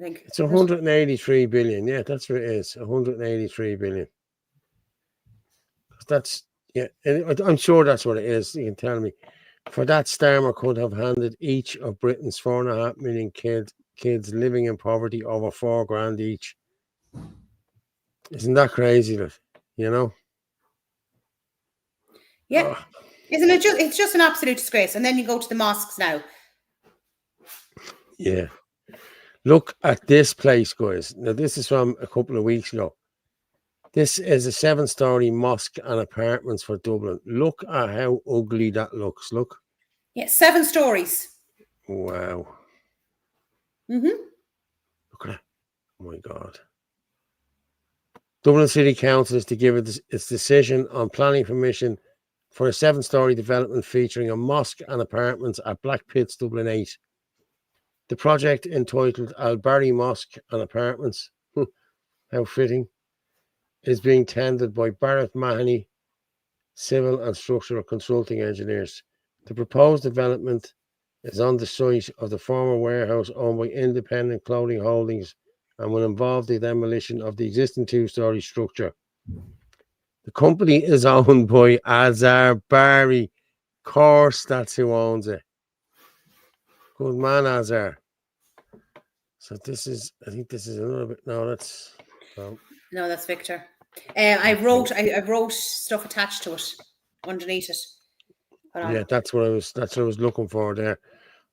think. It's 183 billion. Yeah, that's what it is. 183 billion. That's, yeah, and I'm sure that's what it is. You can tell me. For that, Starmer could have handed each of Britain's 4.5 million kids living in poverty over $4,000 each. Isn't that crazy? That, you know? Yeah. Oh, Isn't it just, it's just an absolute disgrace. And then you go to the mosques now. yeah. Look at this place, guys. Now, this is from a couple of weeks ago. This is a 7-story mosque and apartments for Dublin. Look at how ugly that looks. Look. Yeah, 7 stories. Wow. Mm-hmm. Look at that. Oh my God. Dublin City Council is to give its decision on planning permission for a 7-story development featuring a mosque and apartments at Black Pits, Dublin 8. The project, entitled Al Barry Mosque and Apartments, how fitting, is being tendered by Barrett Mahoney, Civil and Structural Consulting Engineers. The proposed development is on the site of the former warehouse owned by Independent Clothing Holdings and will involve the demolition of the existing 2-story structure. The company is owned by Azar Barry. Of course, that's who owns it. Good man, Azar. So this is, I think this is a little bit, no, that's, no. No, that's Victor. I wrote stuff attached to it, underneath it. Yeah, that's what I was looking for there.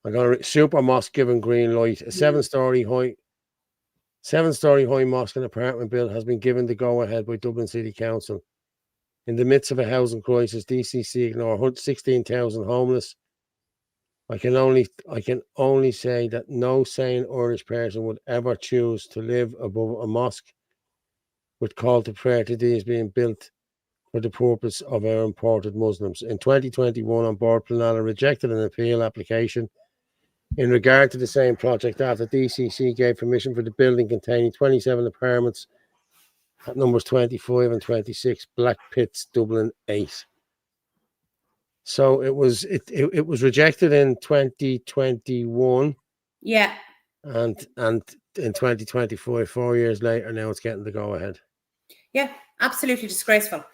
I got a super mosque given green light. A 7-story high mosque and apartment build has been given the go ahead by Dublin City Council. In the midst of a housing crisis, DCC ignore 16,000 homeless. I can only say that no sane Irish person would ever choose to live above a mosque with call to prayer today is being built for the purpose of our imported Muslims. In 2021, On Board Planala rejected an appeal application in regard to the same project after DCC gave permission for the building containing 27 apartments at numbers 25 and 26, Black Pits, Dublin 8. So it was rejected in 2021. Yeah. And in 2025, 4 years later, now it's getting the go ahead. Yeah, absolutely disgraceful.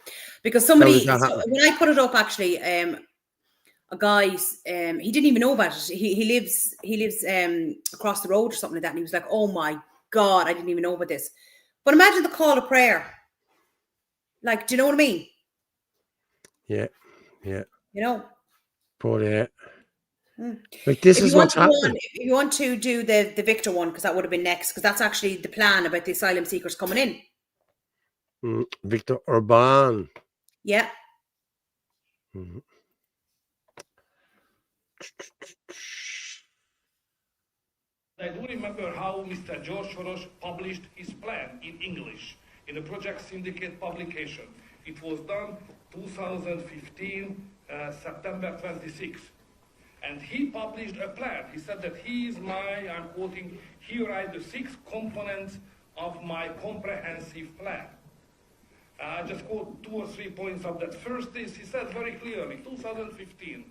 Because somebody, How did that so happen? when I put it up, actually, a guy, he didn't even know about it. He lives across the road or something like that, and he was like, "Oh my God, I didn't even know about this." But imagine the call to prayer. Like, do you know what I mean? Yeah, yeah. You know. But like this is what's happening. If you want to do the Victor one, because that would have been next, because that's actually the plan about the asylum seekers coming in. Victor Orban. Yeah. Mm-hmm. I do remember how Mr. George Soros published his plan in English in a Project Syndicate publication. It was done 2015, September 26. And he published a plan. He said that I'm quoting, here are the 6 components of my comprehensive plan. I just quote 2 or 3 points of that. First is, he said very clearly, 2015,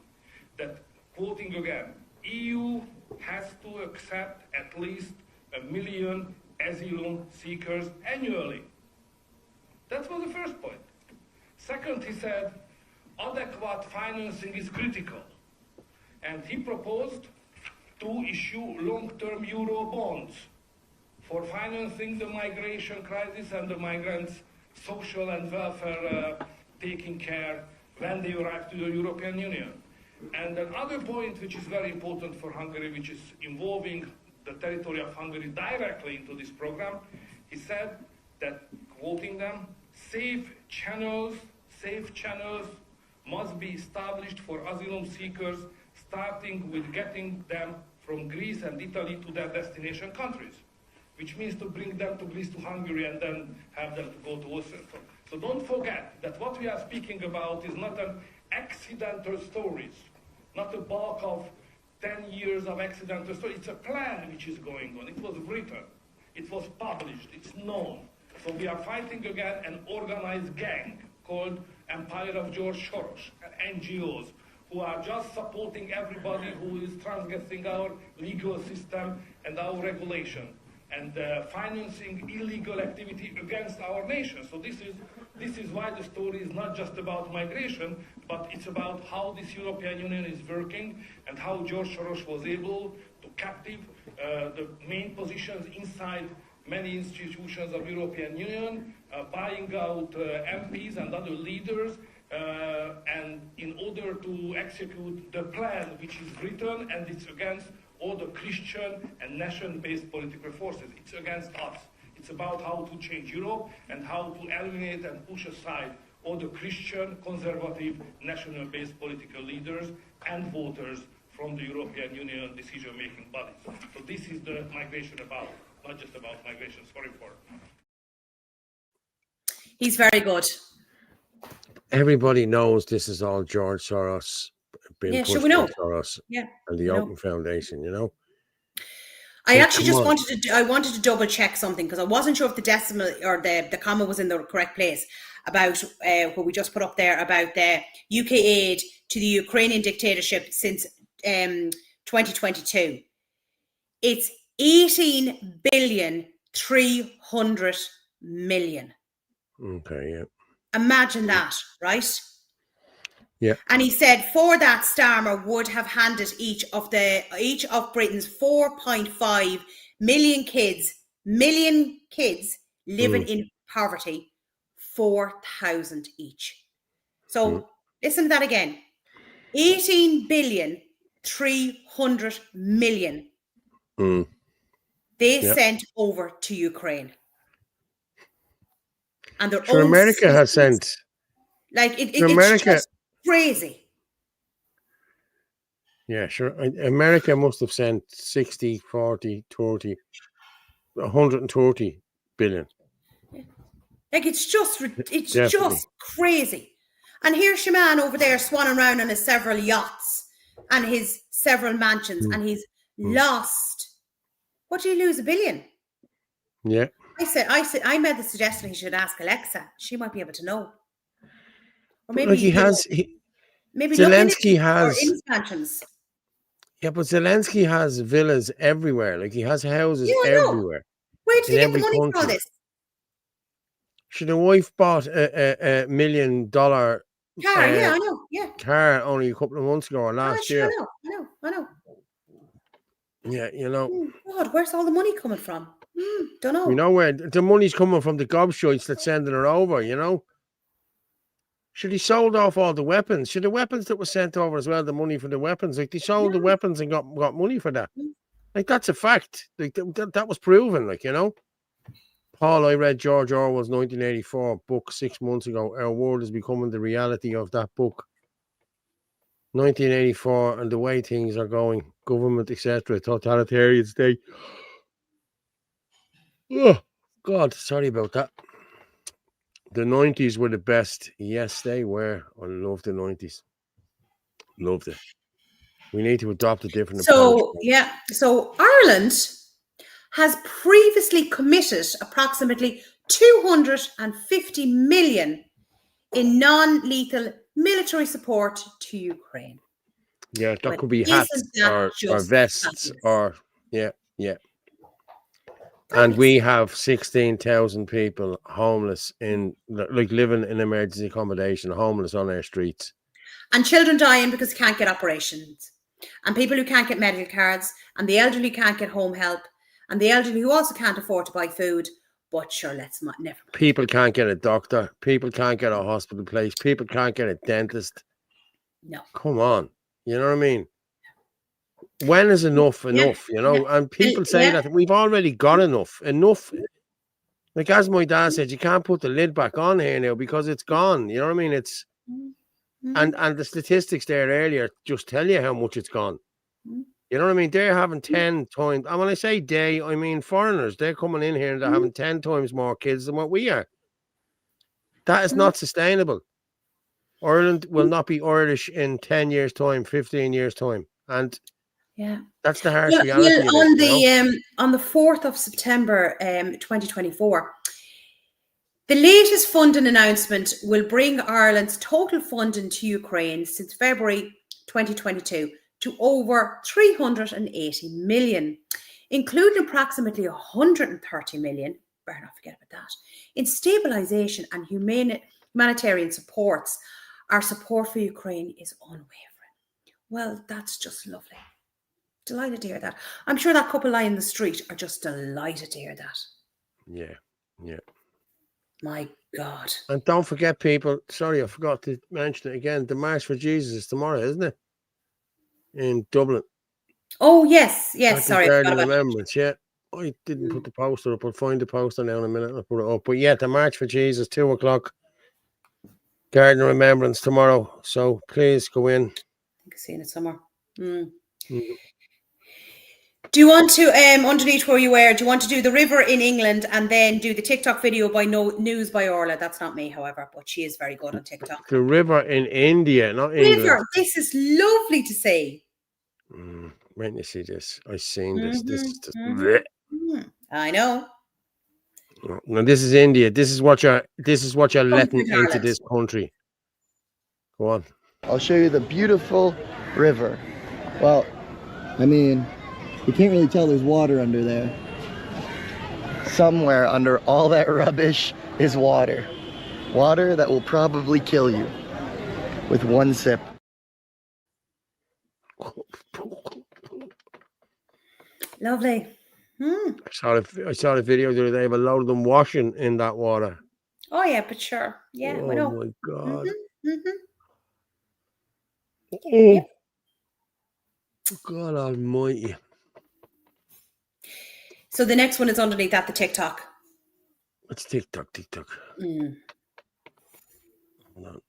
that, quoting again, EU has to accept at least 1 million asylum seekers annually. That was the first point. Second, he said, adequate financing is critical. And he proposed to issue long-term euro bonds for financing the migration crisis and the migrants' social and welfare taking care when they arrive to the European Union. And another point which is very important for Hungary, which is involving the territory of Hungary directly into this program, he said that, quoting them, safe channels must be established for asylum seekers starting with getting them from Greece and Italy to their destination countries, which means to bring them to Greece, to Hungary, and then have them to go to Austria. So don't forget that what we are speaking about is not an accidental stories, not a bulk of 10 years of accidental stories. It's a plan which is going on. It was written, it was published, it's known. So we are fighting again an organized gang called Empire of George Soros, NGOs, who are just supporting everybody who is transgressing our legal system and our regulation, and financing illegal activity against our nation. So this is why the story is not just about migration, but it's about how this European Union is working and how George Soros was able to captive the main positions inside many institutions of European Union, buying out MPs and other leaders, and in order to execute the plan which is written, and it's against all the Christian and nation-based political forces. It's against us. It's about how to change Europe and how to eliminate and push aside all the Christian, conservative, national-based political leaders and voters from the European Union decision-making bodies. So this is the migration about, not just about migration. Sorry for it. He's very good. Everybody knows this is all George Soros. Yeah, sure, we know. Soros, yeah, and the Open Foundation, you know. I actually just wanted to double check something, because I wasn't sure if the decimal or the comma was in the correct place about what we just put up there about the UK aid to the Ukrainian dictatorship since 2022. It's 18,300,000,000. Okay, yeah. Imagine that, right? Yeah. And he said for that, Starmer would have handed each of Britain's 4.5 million kids living in poverty 4,000 each. So listen to that again. 18,300,000,000 they sent over to Ukraine. And their own America has sent. Like it's just crazy. Yeah, sure. America must have sent 60, 40, 30, 130 billion. Like it's just crazy. And here's your man over there swanning around on his several yachts and his several mansions, and he's lost. What did he lose? $1 billion? Yeah. I made the suggestion he should ask Alexa. She might be able to know. Or maybe Like maybe Zelensky has mansions. Yeah, but Zelensky has villas everywhere. Like he has houses everywhere. Where did he get the money for all this? Should the wife bought a $1 million car? Yeah, I know. Yeah, car only a couple of months ago or last year. I know. Yeah, you know. God, where's all the money coming from? Don't know. You know where the money's coming from? The gobshites that's sending her over. You know. Should he sold off all the weapons? Should the weapons that were sent over as well, the money for the weapons, like they sold the weapons and got money for that. Like that's a fact. Like that was proven. Like, you know. Paul, I read George Orwell's 1984 book 6 months ago. Our world is becoming the reality of that book. 1984 and the way things are going, government, etc., totalitarian state. Oh, God, sorry about that. The 90s were the best. Yes, they were. I love the 90s. Loved it. We need to adopt a different approach. So Ireland has previously committed approximately 250 million in non-lethal military support to Ukraine. Yeah, that could be hats or vests or yeah. And we have 16,000 people homeless living in emergency accommodation, homeless on our streets. And children dying because they can't get operations. And people who can't get medical cards, and the elderly can't get home help, and the elderly who also can't afford to buy food. But sure, let's not never. People can't get a doctor. People can't get a hospital place. People can't get a dentist. No. Come on. You know what I mean? When is enough? You know, and people say that we've already got enough. Like as my dad said, you can't put the lid back on here now because it's gone. You know what I mean? And the statistics there earlier just tell you how much it's gone. Mm. You know what I mean? They're having 10 times, and when I say they, I mean foreigners. They're coming in here and they're having 10 times more kids than what we are. That is not sustainable. Ireland will not be Irish in 10 years' time, 15 years' time. And Yeah, that's the harsh reality of it. On the 4th of September 2024, the latest funding announcement will bring Ireland's total funding to Ukraine since February 2022 to over 380 million, including approximately 130 million, better not forget about that, in stabilisation and humanitarian supports. Our support for Ukraine is unwavering. Well, that's just lovely. Delighted to hear that. I'm sure that couple lying in the street are just delighted to hear that. Yeah. My God. And don't forget, people, sorry, I forgot to mention it again. The March for Jesus is tomorrow, isn't it? In Dublin. Oh, yes. Sorry, I Garden forgot about Remembrance, yeah. I didn't put the poster up. I'll find the poster now in a minute. I'll put it up. But yeah, the March for Jesus, 2 o'clock. Garden Remembrance tomorrow. So please go in. I think I've seen it somewhere. Do you want to, underneath where you were, do you want to do the river in England and then do the TikTok video by News by Orla? That's not me, however, but she is very good on TikTok. The river in India, not England. River, this is lovely to see. Wait to see this. I've seen this. This is just... I know. No, this is India. This is what you're letting into Ireland. this country. Go on. I'll show you the beautiful river. Well, I mean, you can't really tell there's water under there. Somewhere under all that rubbish is water. Water that will probably kill you with one sip. Lovely. I saw the video the other day of a load of them washing in that water. Oh, yeah, but sure. Yeah, I know. Oh, my God. Yeah. God almighty. So the next one is underneath that, the TikTok. It's TikTok. Hold on.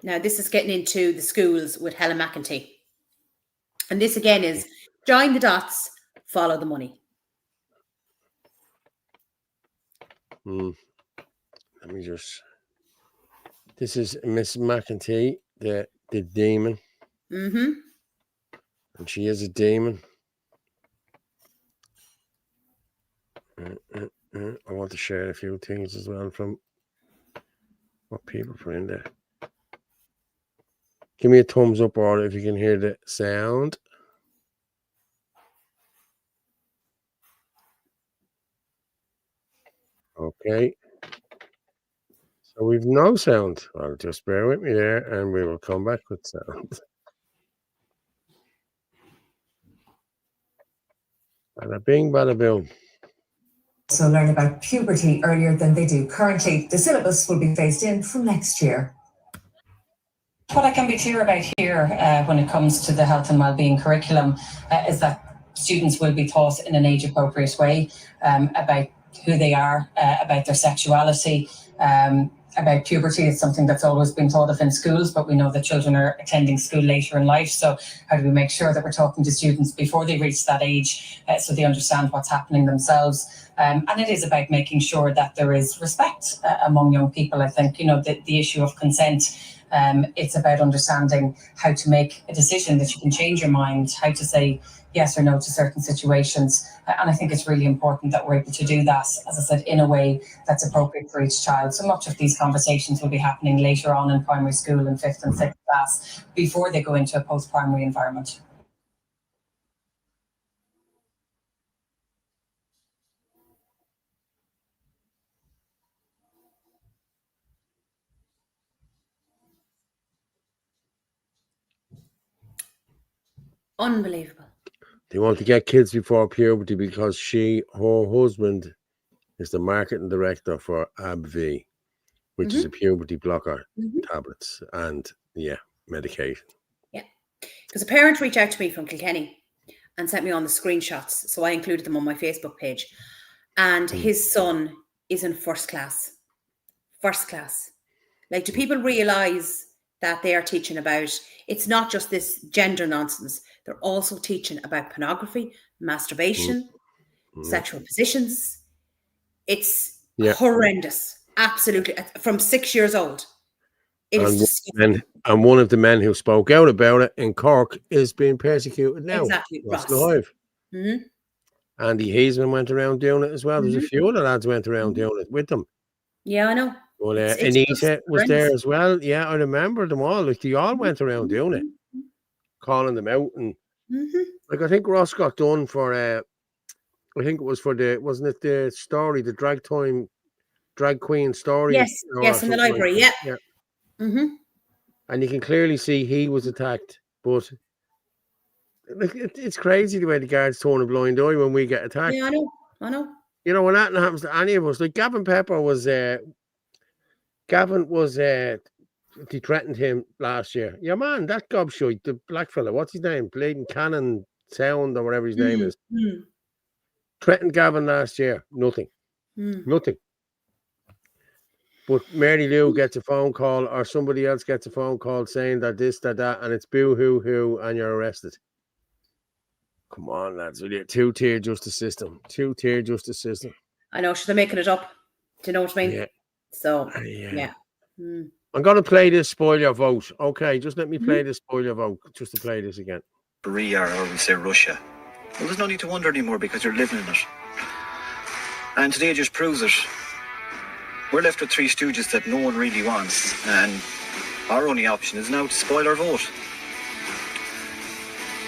Now, this is getting into the schools with Helen McEntee. And this again is join the dots, follow the money. Let me just... This is Miss McEntee, the demon. And she is a demon. I want to share a few things as well from what people put in there. Give me a thumbs up or if you can hear the sound. Okay. So we've no sound. Well, just bear with me there and we will come back with sound. Bada bing, bada boom. So learn about puberty earlier than they do currently. The syllabus will be phased in from next year. What I can be clear about here when it comes to the health and wellbeing curriculum is that students will be taught in an age-appropriate way about who they are, about their sexuality, about puberty. It's something that's always been thought of in schools, but we know that children are attending school later in life. So how do we make sure that we're talking to students before they reach that age so they understand what's happening themselves? And it is about making sure that there is respect among young people. I think, the issue of consent, it's about understanding how to make a decision that you can change your mind, how to say yes or no to certain situations. And I think it's really important that we're able to do that, as I said, in a way that's appropriate for each child. So much of these conversations will be happening later on in primary school in 5th and 6th class before they go into a post-primary environment. Unbelievable. They want to get kids before puberty because her husband is the marketing director for AbbVie, which is a puberty blocker tablets and medication. Yeah, because a parent reached out to me from Kilkenny and sent me on the screenshots, so I included them on my Facebook page. And his son is in first class. Like, do people realize that they are teaching about, it's not just this gender nonsense, they're also teaching about pornography, masturbation, sexual positions. It's horrendous. Absolutely. From 6 years old. It is disgusting. And one of the men who spoke out about it in Cork is being persecuted now. Exactly, Ross. Mm-hmm. Andy Hazeman went around doing it as well. There's a few other lads went around doing it with them. Yeah, I know. Well, Anita was there as well. Yeah, I remember them all. Like, they all went around doing it, calling them out. And like, I think Ross got done for, I think it was for wasn't it the story, the drag queen story? Yes, in the library, like yeah. And you can clearly see he was attacked, but like, it's crazy the way the guards turn a blind eye when we get attacked. Yeah, I know. You know, when that happens to any of us, like Gavin Pepper was, they threatened him last year. Yeah, man, that gobshite, the black fella, what's his name? Bladen Cannon Sound or whatever his name is. Threatened Gavin last year. Nothing. Nothing. But Mary Lou gets a phone call, or somebody else gets a phone call saying that this, that, and it's boo-hoo-hoo, and you're arrested. Come on, lads. We need two-tier justice system. Two-tier justice system. I know. They're making it up. Do you know what I mean? Yeah. So, yeah. I'm going to play this spoil your vote. Okay, just let me play this spoil your vote, just to play this again. Korea, or we say Russia. Well, there's no need to wonder anymore because you're living in it. And today just proves it. We're left with three stooges that no one really wants, and our only option is now to spoil our vote.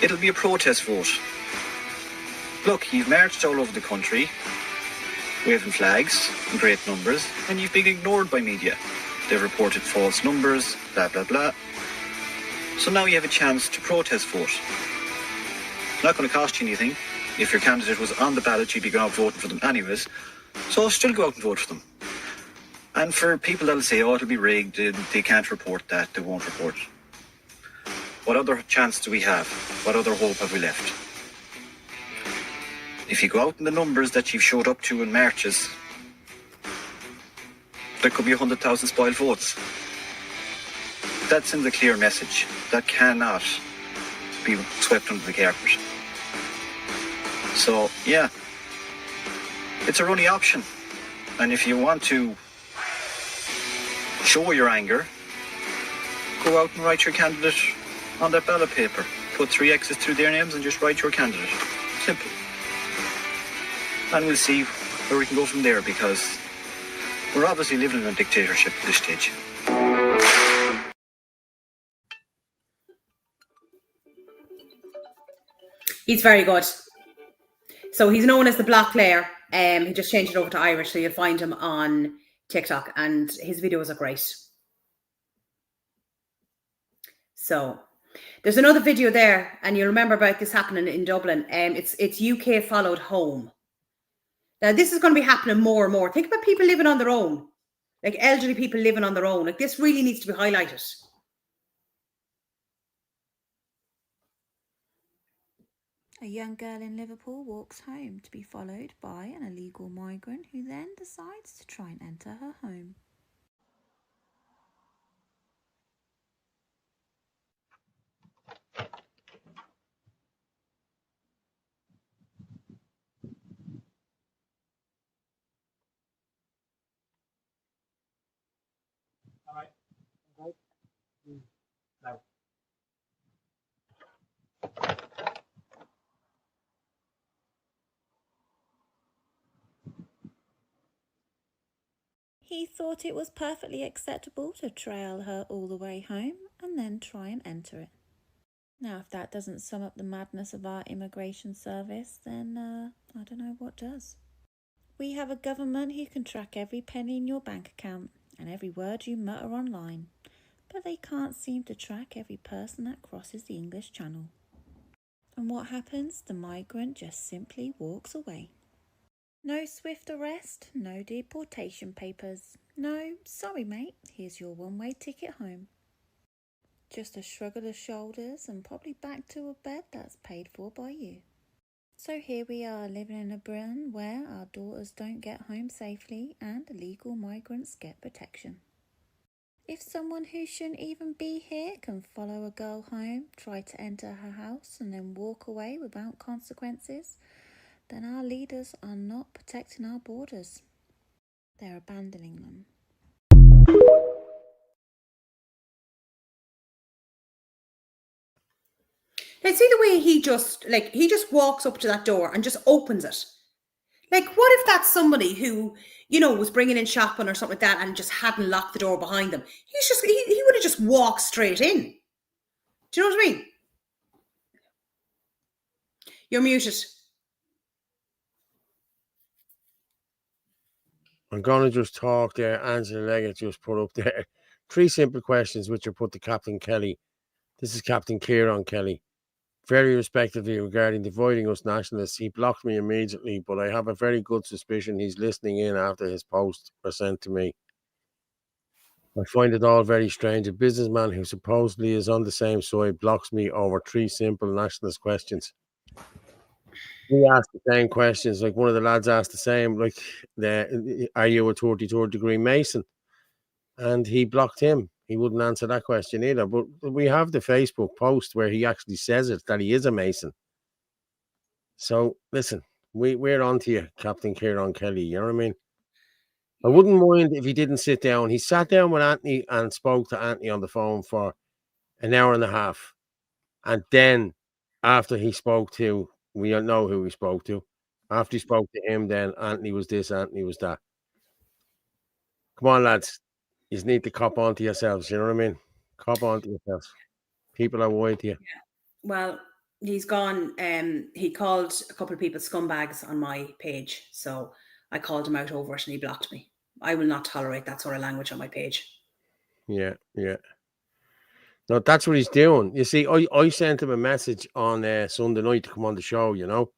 It'll be a protest vote. Look, you've marched all over the country, waving flags in great numbers, and you've been ignored by media. They've reported false numbers, blah, blah, blah. So now you have a chance to protest vote. It's not going to cost you anything. If your candidate was on the ballot, you'd be going out voting for them anyways. So still go out and vote for them. And for people that'll say, oh, it'll be rigged, they can't report that, they won't report it. What other chance do we have? What other hope have we left? If you go out in the numbers that you've showed up to in marches, there could be 100,000 spoiled votes. That sends a clear message. That cannot be swept under the carpet. So, yeah, it's our only option. And if you want to show your anger, go out and write your candidate on that ballot paper. Put 3 X's through their names and just write your candidate. Simple. And we'll see where we can go from there, because we're obviously living in a dictatorship at this stage. He's very good. So he's known as the Black Layer. He just changed it over to Irish, so you'll find him on TikTok, and his videos are great. So there's another video there, and you'll remember about this happening in Dublin. It's UK followed home. Now this is going to be happening more and more. Think about people living on their own, like elderly people living on their own. Like, this really needs to be highlighted. A young girl in Liverpool walks home to be followed by an illegal migrant who then decides to try and enter her home. He thought it was perfectly acceptable to trail her all the way home and then try and enter it. Now, if that doesn't sum up the madness of our immigration service, then I don't know what does. We have a government who can track every penny in your bank account and every word you mutter online, but they can't seem to track every person that crosses the English Channel. And what happens? The migrant just simply walks away. No swift arrest, no deportation papers. No, sorry mate, here's your one-way ticket home. Just a shrug of the shoulders and probably back to a bed that's paid for by you. So here we are living in a Britain where our daughters don't get home safely and illegal migrants get protection. If someone who shouldn't even be here can follow a girl home, try to enter her house and then walk away without consequences, then our leaders are not protecting our borders. They're abandoning them. Now, see the way he just walks up to that door and just opens it. Like, what if that's somebody who, you know, was bringing in shopping or something like that and just hadn't locked the door behind them? He would have just walked straight in. Do you know what I mean? You're muted. I'm going to just talk there. Angela Leggett just put up there 3 simple questions which are put to Captain Kelly. This is Captain Kieran Kelly. Very respectively regarding dividing us nationalists. He blocked me immediately, but I have a very good suspicion he's listening in after his posts were sent to me. I find it all very strange. A businessman who supposedly is on the same side blocks me over 3 simple nationalist questions. We asked the same questions, like one of the lads asked the same, like, are you a 33rd degree Mason? And he blocked him. He wouldn't answer that question either. But we have the Facebook post where he actually says it, that he is a Mason. So, listen, we're on to you, Captain Kieran Kelly. You know what I mean? I wouldn't mind if he didn't sit down. He sat down with Anthony and spoke to Anthony on the phone for an hour and a half. And then after he spoke to, we don't know who he spoke to. After he spoke to him, then Anthony was this, Anthony was that. Come on, lads. You need to cop on to yourselves. You know what I mean? Cop on to yourselves. People are worried to you. Yeah. Well, he's gone. He called a couple of people scumbags on my page. So I called him out over it and he blocked me. I will not tolerate that sort of language on my page. Yeah. No, that's what he's doing. You see, I sent him a message on Sunday night to come on the show, you know,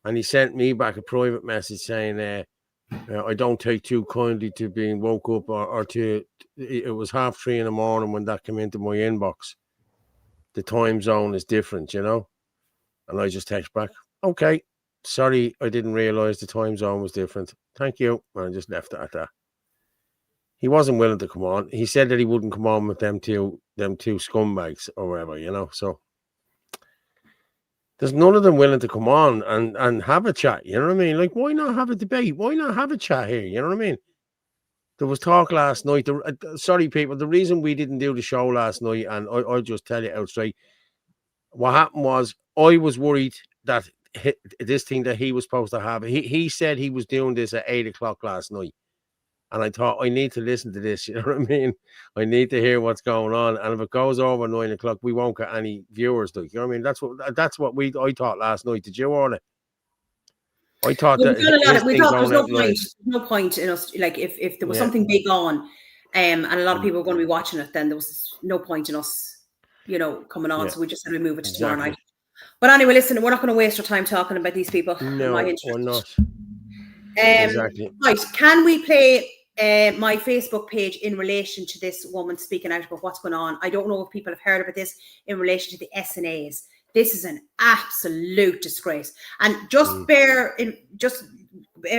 and he sent me back a private message saying, I don't take too kindly to being woke up or to, it was 3:30 in the morning when that came into my inbox. The time zone is different, you know, and I just text back, okay, sorry, I didn't realize the time zone was different. Thank you. And I just left it at that. He wasn't willing to come on. He said that he wouldn't come on with them two scumbags or whatever, you know. So there's none of them willing to come on and have a chat. You know what I mean? Like, why not have a debate? Why not have a chat here? You know what I mean? There was talk last night. Sorry, people. The reason we didn't do the show last night, and I'll just tell you outright, what happened was I was worried that this thing that he was supposed to have, he said he was doing this at 8 o'clock last night. And I thought, I need to listen to this, you know what I mean? I need to hear what's going on. And if it goes over 9 o'clock, we won't get any viewers, like, you know what I mean? That's what I thought last night. Did you, Orla? I thought that we thought there's no point in us, like, if there was something big on, and a lot of people were going to be watching it, then there was no point in us, you know, coming on. So we just said we move it to tomorrow night. But anyway, listen, we're not going to waste our time talking about these people. No, we're not. Exactly. Right. Can we play my Facebook page in relation to this woman speaking out about what's going on? I don't know if people have heard about this in relation to the SNAs. This is an absolute disgrace. And just bear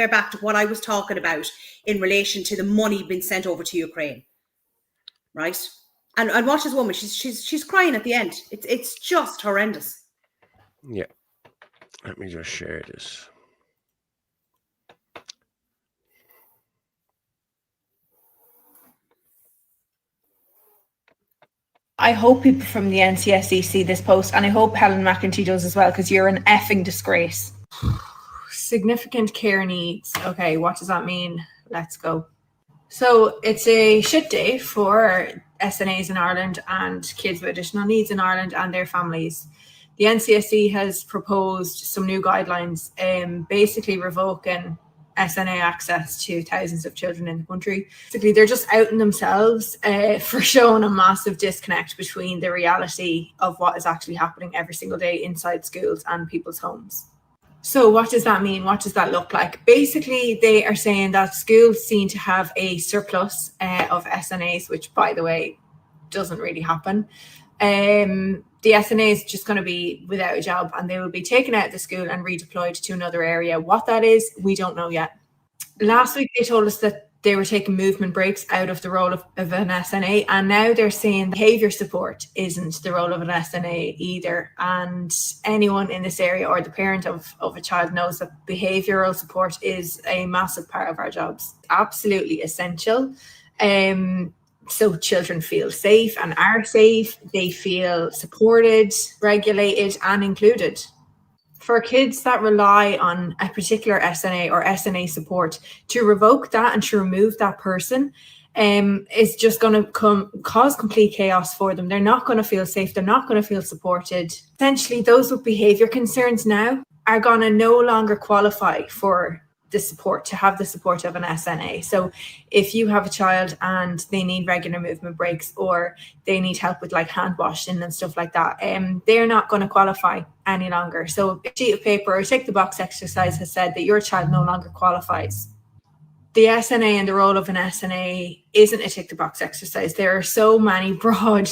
back to what I was talking about in relation to the money being sent over to Ukraine. Right? And watch this woman. She's crying at the end. It's just horrendous. Yeah. Let me just share this. I hope people from the NCSE see this post, and I hope Helen McEntee does as well, because you're an effing disgrace. Significant care needs. Okay, what does that mean? Let's go. So it's a shit day for SNAs in Ireland and kids with additional needs in Ireland and their families. The NCSE has proposed some new guidelines, basically revoking SNA access to thousands of children in the country. Basically, they're just outing themselves for showing a massive disconnect between the reality of what is actually happening every single day inside schools and people's homes. So what does that mean? What does that look like? Basically, they are saying that schools seem to have a surplus of SNAs, which, by the way, doesn't really happen. The SNA is just going to be without a job, and they will be taken out of the school and redeployed to another area. What that is, we don't know yet. Last week, they told us that they were taking movement breaks out of the role of an SNA, and now they're saying behaviour support isn't the role of an SNA either. And anyone in this area or the parent of a child knows that behavioural support is a massive part of our jobs. Absolutely essential. So children feel safe and are safe. They feel supported, regulated and included. For kids that rely on a particular SNA or SNA support, to revoke that and to remove that person is just going to cause complete chaos for them. They're not going to feel safe. They're not going to feel supported. Essentially, those with behaviour concerns now are going to no longer qualify for the support, to have the support of an SNA. So if you have a child and they need regular movement breaks, or they need help with like hand washing and stuff like that, they're not going to qualify any longer. So a sheet of paper or tick the box exercise has said that your child no longer qualifies. The SNA and the role of an SNA isn't a tick the box exercise. There are so many broad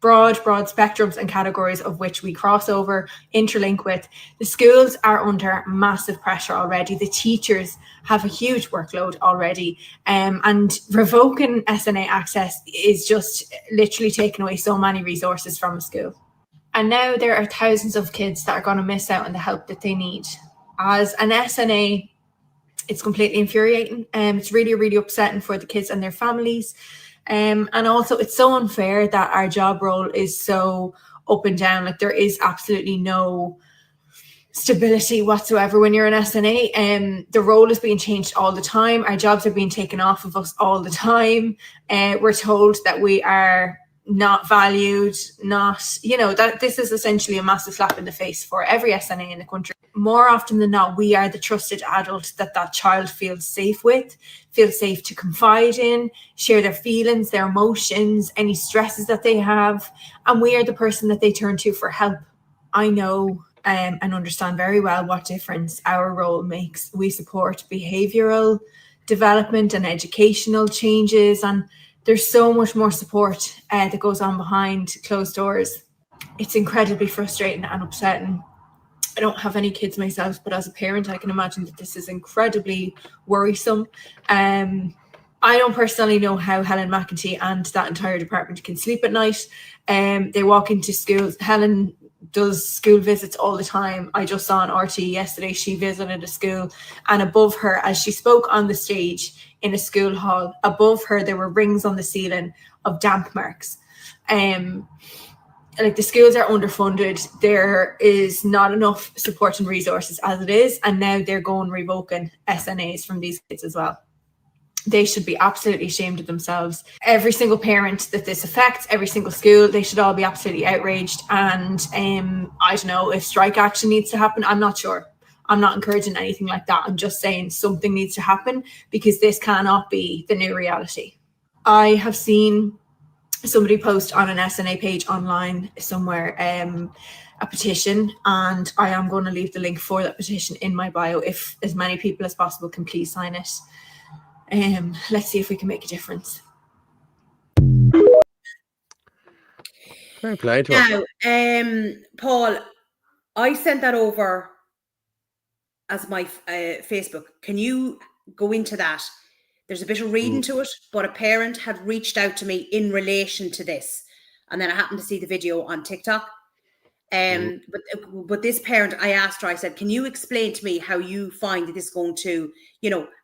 spectrums and categories of which we cross over, interlink with. The schools are under massive pressure already. The teachers have a huge workload already. And revoking SNA access is just literally taking away so many resources from a school. And now there are thousands of kids that are going to miss out on the help that they need. As an SNA, it's completely infuriating. It's really, really upsetting for the kids and their families. And also it's so unfair that our job role is so up and down. Like there is absolutely no stability whatsoever when you're an SNA. The role is being changed all the time. Our jobs are being taken off of us all the time. We're told that we are not valued, that this is essentially a massive slap in the face for every SNA in the country. More often than not, we are the trusted adult that child feels safe with, feels safe to confide in, share their feelings, their emotions, any stresses that they have. And we are the person that they turn to for help. I know and understand very well what difference our role makes. We support behavioural development and educational changes, and there's so much more support that goes on behind closed doors. It's incredibly frustrating and upsetting. I don't have any kids myself, but as a parent, I can imagine that this is incredibly worrisome. I don't personally know how Helen McEntee and that entire department can sleep at night. They walk into schools. Helen does school visits all the time. I just saw on RT yesterday, she visited a school, and above her, as she spoke on the stage in a school hall, above her there were rings on the ceiling of damp marks. Like the schools are underfunded. There is not enough support and resources as it is, and now they're going revoking SNAs from these kids as well. They should be absolutely ashamed of themselves. Every single parent that this affects, every single school, they should all be absolutely outraged. And I don't know if strike action needs to happen. I'm not sure. I'm not encouraging anything like that. I'm just saying something needs to happen, because this cannot be the new reality. I have seen somebody post on an SNA page online somewhere a petition, and I am going to leave the link for that petition in my bio. If as many people as possible can please sign it. Let's see if we can make a difference. Fair play to her. Now, Paul, I sent that over as my Facebook. Can you go into that? There's a bit of reading to it, but a parent had reached out to me in relation to this, and then I happened to see the video on TikTok. But this parent, I asked her, I said, can you explain to me how you find that this is going to,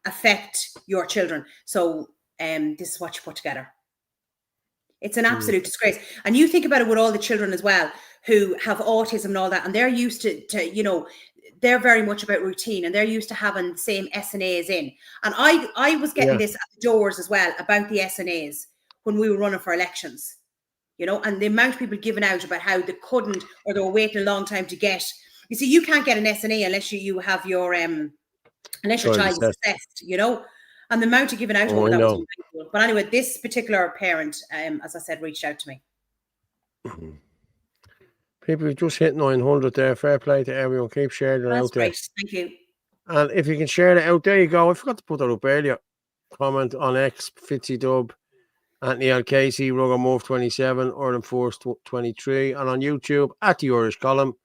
affect your children? So this is what you put together. It's an absolute disgrace. And you think about it with all the children as well who have autism and all that, and they're used to they're very much about routine, and they're used to having the same SNAs in. And I was getting this at the doors as well about the SNAs when we were running for elections. And the amount of people giving out about how they couldn't, or they were waiting a long time to get. You see, you can't get an SNA unless you have your unless your child is assessed, and the amount of giving out. That was unbelievable. But anyway, this particular parent, as I said, reached out to me. People have just hit 900 there. Fair play to everyone. Keep sharing it out there. Thank you. And if you can share it out, there you go. I forgot to put that up earlier. Comment on X, Fitzy Dub, Anthony L. Casey, Rugger Move 27, Ireland Force 23, and on YouTube at the Irish Column.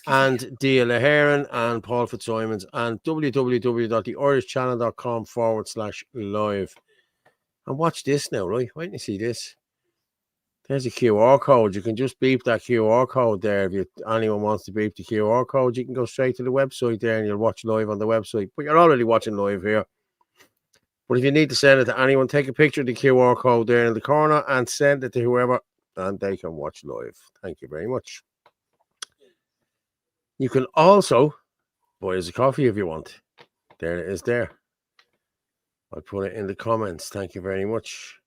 and Dia Laharan and Paul Fitzsimons, and www.theirishchannel.com/live. And watch this now, right? Wait and see this. There's a QR code. You can just beep that QR code there. If anyone wants to beep the QR code, you can go straight to the website there and you'll watch live on the website. But you're already watching live here. But if you need to send it to anyone, take a picture of the QR code there in the corner and send it to whoever, and they can watch live. Thank you very much. You can also buy us a coffee if you want. There it is there. I'll put it in the comments. Thank you very much.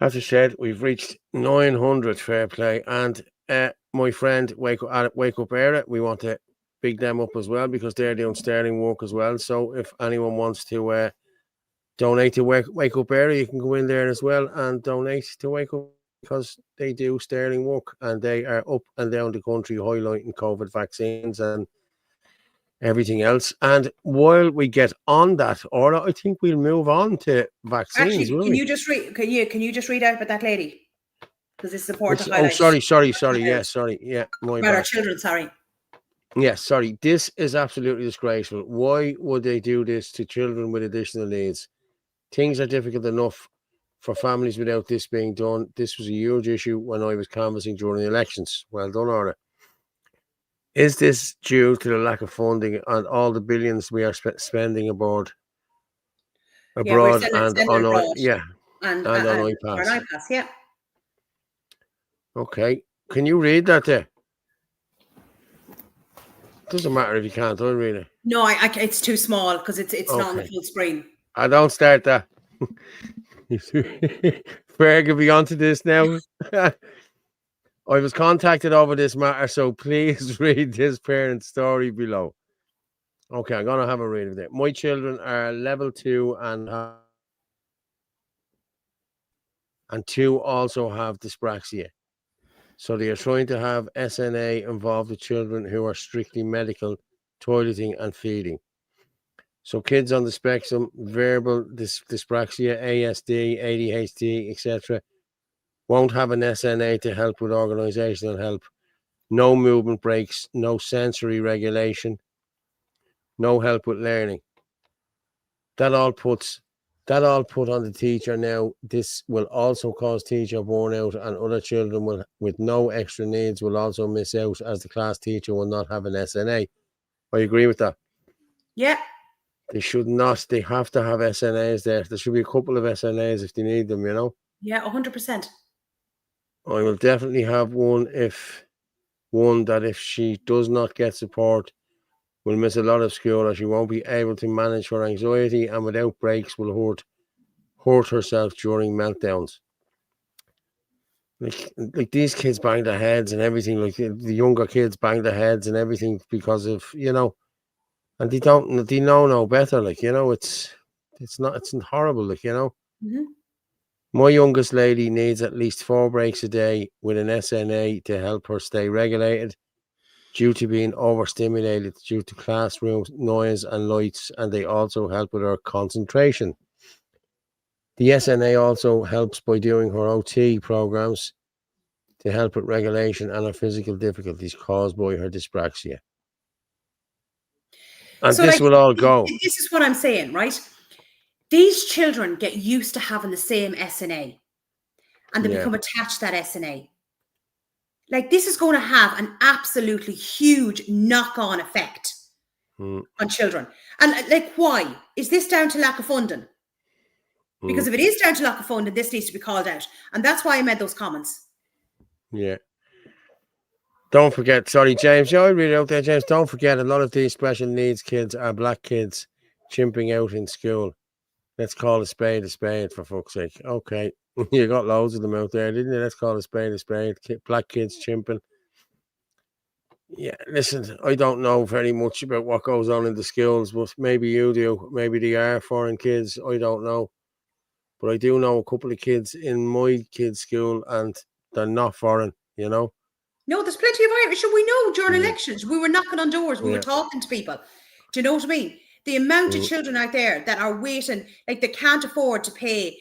As I said, we've reached 900, fair play. And my friend, Wake Up Area, we want to big them up as well because they're doing sterling work as well. So if anyone wants to donate to Wake Up Area, you can go in there as well and donate to Wake Up because they do sterling work and they are up and down the country highlighting COVID vaccines and everything else. And while we get on that order, I think we'll move on to vaccines. Actually, can you just read out about that lady? Because it's important to highlight. Sorry. Yeah, sorry. Yeah, my bad. Our children, sorry. Yes, sorry. This is absolutely disgraceful. Why would they do this to children with additional needs? Things are difficult enough for families without this being done. This was a huge issue when I was canvassing during the elections. Well done, Orla. Is this due to the lack of funding and all the billions we are spending abroad and on iPads? Yeah. Okay. Can you read that there? Doesn't matter if you can't. I'll read it. No, it's too small because it's not on the full screen. I don't start that. Ferg will be onto this now. I was contacted over this matter, so please read this parent's story below. Okay, I'm going to have a read of it. My children are level 2 and 2 also have dyspraxia. So they are trying to have SNA involved with children who are strictly medical, toileting and feeding. So kids on the spectrum, verbal dyspraxia, ASD, ADHD, etc., won't have an SNA to help with organizational help. No movement breaks, no sensory regulation, no help with learning. That all put on the teacher now. This will also cause teacher burnout, and other children with no extra needs will also miss out as the class teacher will not have an SNA. I agree with that. Yeah. They should not. They have to have SNAs there. There should be a couple of SNAs if they need them, you know? Yeah, 100%. I will definitely have one if she does not get support, will miss a lot of school, or she won't be able to manage her anxiety, and without breaks will hurt herself during meltdowns. Like these kids bang their heads and everything, like the younger kids bang their heads and everything because of, you know, and they know no better, like, you know, it's horrible, like, you know. Mm-hmm. My youngest lady needs at least 4 breaks a day with an SNA to help her stay regulated due to being overstimulated due to classroom noise and lights, and they also help with her concentration. The SNA also helps by doing her OT programs to help with regulation and her physical difficulties caused by her dyspraxia. And so this will all go. This is what I'm saying, right? These children get used to having the same SNA and they become attached to that SNA. Like, this is going to have an absolutely huge knock-on effect on children. And like, why? Is this down to lack of funding? Because if it is down to lack of funding, this needs to be called out. And that's why I made those comments. Yeah. Don't forget, sorry, James, I read it out there, James. Don't forget, a lot of these special needs kids are black kids chimping out in school. Let's call a spade, for fuck's sake. Okay. You got loads of them out there, didn't you? Let's call a spade. Black kids chimping. Yeah, listen, I don't know very much about what goes on in the schools, but maybe you do. Maybe they are foreign kids. I don't know. But I do know a couple of kids in my kids' school, and they're not foreign, you know? No, there's plenty of Irish. We know during elections, we were knocking on doors. We were talking to people. Do you know what I mean? The amount of children out there that are waiting, like they can't afford to pay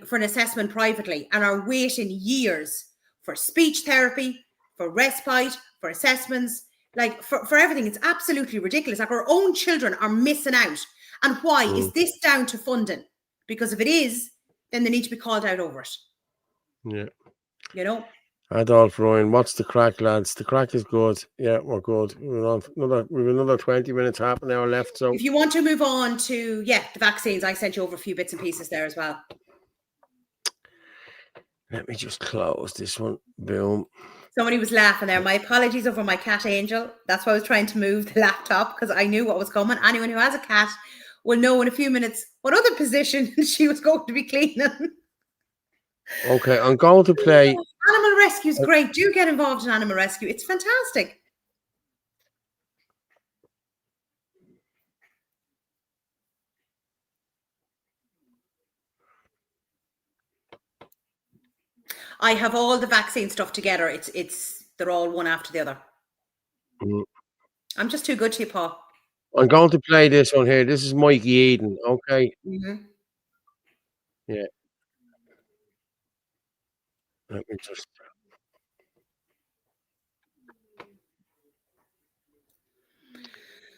for an assessment privately and are waiting years for speech therapy, for respite, for assessments, like for everything. It's absolutely ridiculous. Like our own children are missing out. And why? Is this down to funding? Because if it is, then they need to be called out over it. Yeah. You know? Adolf Ryan, what's the crack, lads? The crack is good. Yeah, we're good. We've another 20 minutes, half an hour left. So if you want to move on to the vaccines, I sent you over a few bits and pieces there as well. Let me just close this one. Boom. Somebody was laughing there. My apologies over my cat Angel. That's why I was trying to move the laptop, because I knew what was coming. Anyone who has a cat will know in a few minutes what other position she was going to be cleaning. Okay, I'm going to play. Animal rescue is great. Do get involved in animal rescue. It's fantastic. I have all the vaccine stuff together. They're all one after the other. I'm just too good to you, Paul. I'm going to play this one here. This is Mikey Eden. Okay. Yeah. Let me just.